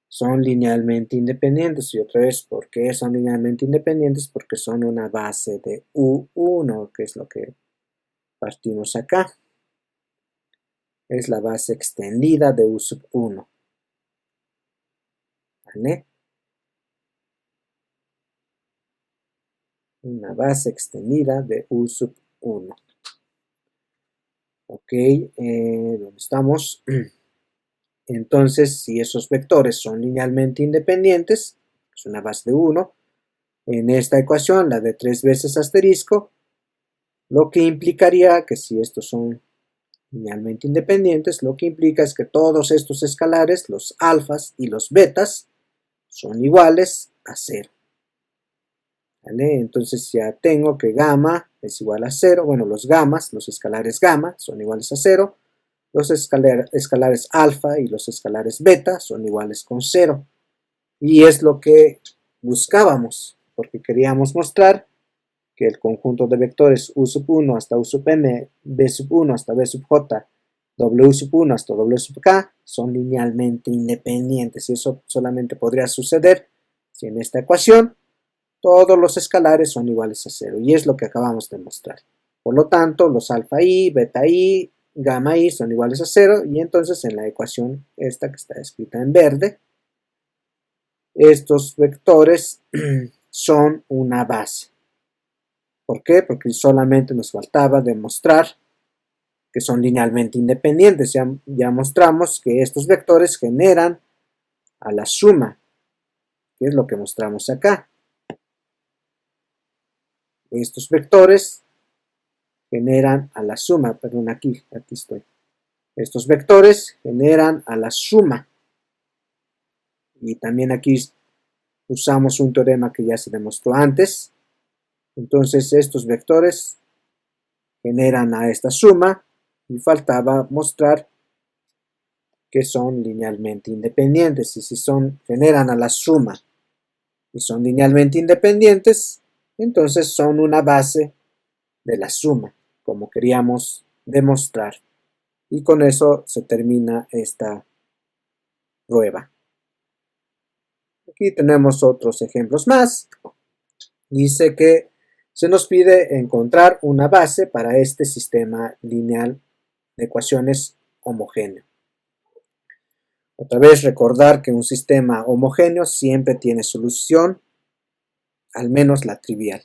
son linealmente independientes. Y otra vez, ¿por qué son linealmente independientes? Porque son una base de U1, que es lo que partimos acá. Es la base extendida de U sub 1. ¿Vale? Una base extendida de U sub 1. Ok, ¿dónde estamos? Entonces, si esos vectores son linealmente independientes, es una base de 1, en esta ecuación, la de 3 veces asterisco, lo que implicaría que si estos son linealmente independientes, lo que implica es que todos estos escalares, los alfas y los betas, son iguales a 0. ¿Vale? Entonces ya tengo que gamma es igual a 0, bueno, los gamas, los escalares gamma son iguales a 0, los escalares alfa y los escalares beta son iguales con 0. Y es lo que buscábamos, porque queríamos mostrar que el conjunto de vectores u sub 1 hasta u sub m, b sub 1 hasta b sub j, w sub 1 hasta w sub k son linealmente independientes. Y eso solamente podría suceder si en esta ecuación todos los escalares son iguales a 0. Y es lo que acabamos de mostrar. Por lo tanto, los alfa i, beta i, gamma i son iguales a 0. Y entonces en la ecuación esta que está escrita en verde, estos vectores son una base. ¿Por qué? Porque solamente nos faltaba demostrar que son linealmente independientes. Ya mostramos que estos vectores generan a la suma, que es lo que mostramos acá. Estos vectores generan a la suma, perdón, aquí estoy. Estos vectores generan a la suma. Y también aquí usamos un teorema que ya se demostró antes. Entonces estos vectores generan a esta suma y faltaba mostrar que son linealmente independientes. Y si generan a la suma y son linealmente independientes, entonces son una base de la suma, como queríamos demostrar. Y con eso se termina esta prueba. Aquí tenemos otros ejemplos más. Dice que se nos pide encontrar una base para este sistema lineal de ecuaciones homogéneo. Otra vez recordar que un sistema homogéneo siempre tiene solución, al menos la trivial.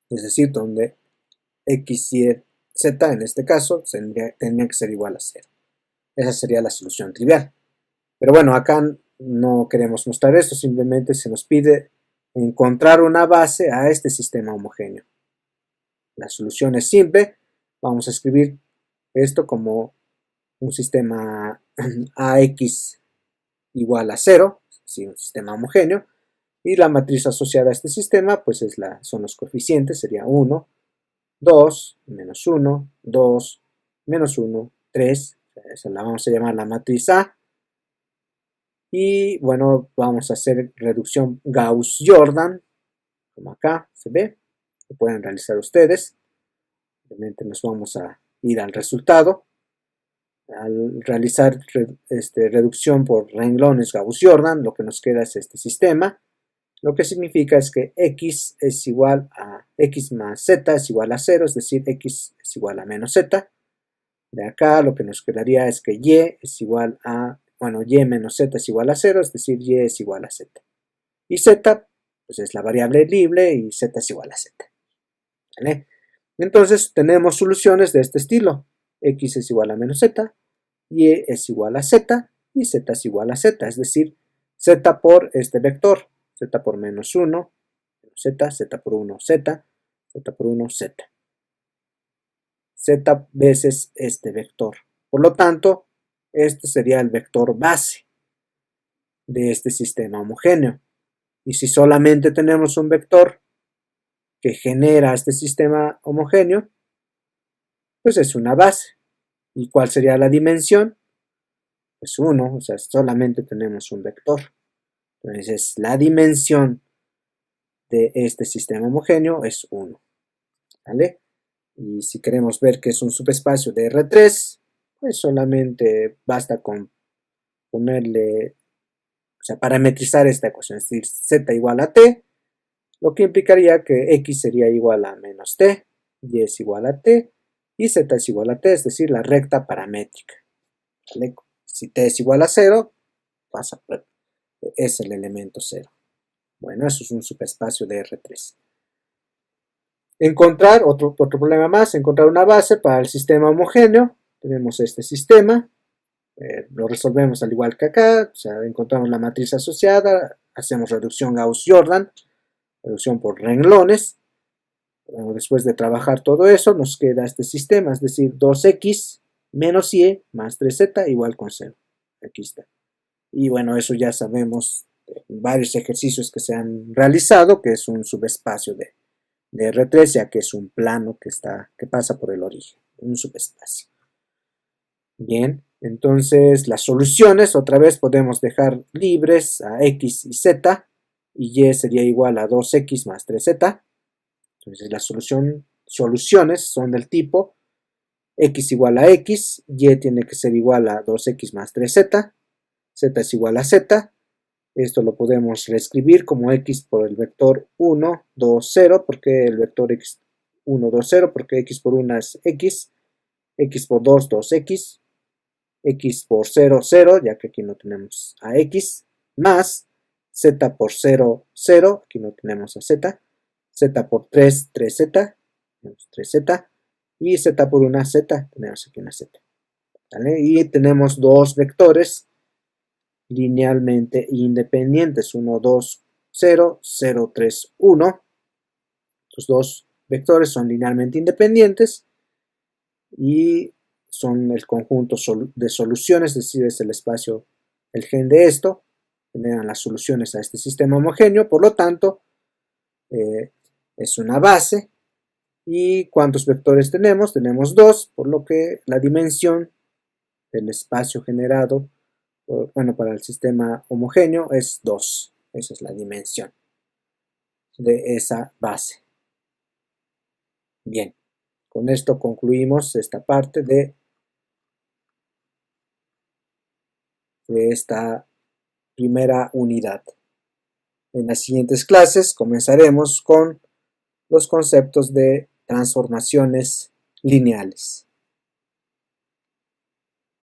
Es decir, donde x, y, z en este caso tendría que ser igual a 0. Esa sería la solución trivial. Pero bueno, acá no queremos mostrar esto, simplemente se nos pide encontrar una base a este sistema homogéneo. La solución es simple, vamos a escribir esto como un sistema AX igual a 0, ¿sí? Un sistema homogéneo, y la matriz asociada a este sistema pues son los coeficientes, sería 1, 2, menos 1, 2, menos 1, 3, esa la vamos a llamar la matriz A. Y bueno, vamos a hacer reducción Gauss-Jordan, como acá se ve, lo pueden realizar ustedes. Obviamente nos vamos a ir al resultado. Al realizar reducción por renglones Gauss-Jordan, lo que nos queda es este sistema. Lo que significa es que x es igual a x más z es igual a 0, es decir, x es igual a menos z. De acá lo que nos quedaría es que y es igual a, bueno, y menos z es igual a 0, es decir, y es igual a z. Y z, pues es la variable libre y z es igual a z. ¿Vale? Entonces tenemos soluciones de este estilo. X es igual a menos z, y es igual a z, y z es igual a z, es decir, z por este vector, z por menos 1, z, z por 1, z, z por 1, z. Z veces este vector. Por lo tanto, este sería el vector base de este sistema homogéneo. Y si solamente tenemos un vector que genera este sistema homogéneo, pues es una base. ¿Y cuál sería la dimensión? Pues 1, o sea, solamente tenemos un vector. Entonces, la dimensión de este sistema homogéneo es 1. ¿Vale? Y si queremos ver que es un subespacio de R3, pues solamente basta con ponerle, o sea, parametrizar esta ecuación, es decir, z igual a t, lo que implicaría que x sería igual a menos t, y es igual a t, y z es igual a t, es decir, la recta paramétrica. ¿Vale? Si t es igual a 0, es el elemento 0. Bueno, eso es un subespacio de R3. Encontrar, otro problema más, encontrar una base para el sistema homogéneo. Tenemos este sistema, lo resolvemos al igual que acá, o sea, encontramos la matriz asociada, hacemos reducción Gauss-Jordan, reducción por renglones. Después de trabajar todo eso, nos queda este sistema, es decir, 2x menos y más 3z igual con 0. Aquí está. Y bueno, eso ya sabemos varios ejercicios que se han realizado, que es un subespacio de R3, ya que es un plano que pasa por el origen, un subespacio. Bien, entonces las soluciones, otra vez podemos dejar libres a x y z, y y sería igual a 2x más 3z. Entonces las soluciones son del tipo x igual a x, y tiene que ser igual a 2x más 3z, z es igual a z. Esto lo podemos reescribir como x por el vector 1, 2, 0, porque el vector x 1, 2, 0, porque x por 1 es x por 2, 2x, x por 0, 0, ya que aquí no tenemos a x, más z por 0, 0, aquí no tenemos a z, z por 3, 3z, 3z, y z por una z, tenemos aquí una z, ¿vale? Y tenemos dos vectores linealmente independientes, 1, 2, 0, 0, 3, 1. Estos dos vectores son linealmente independientes y son el conjunto de soluciones, es decir, es el espacio, el gen de esto, generan las soluciones a este sistema homogéneo, por lo tanto, es una base. ¿Y cuántos vectores tenemos? Tenemos 2, por lo que la dimensión del espacio generado, bueno, para el sistema homogéneo es 2. Esa es la dimensión de esa base. Bien, con esto concluimos esta parte de esta primera unidad. En las siguientes clases comenzaremos con los conceptos de transformaciones lineales.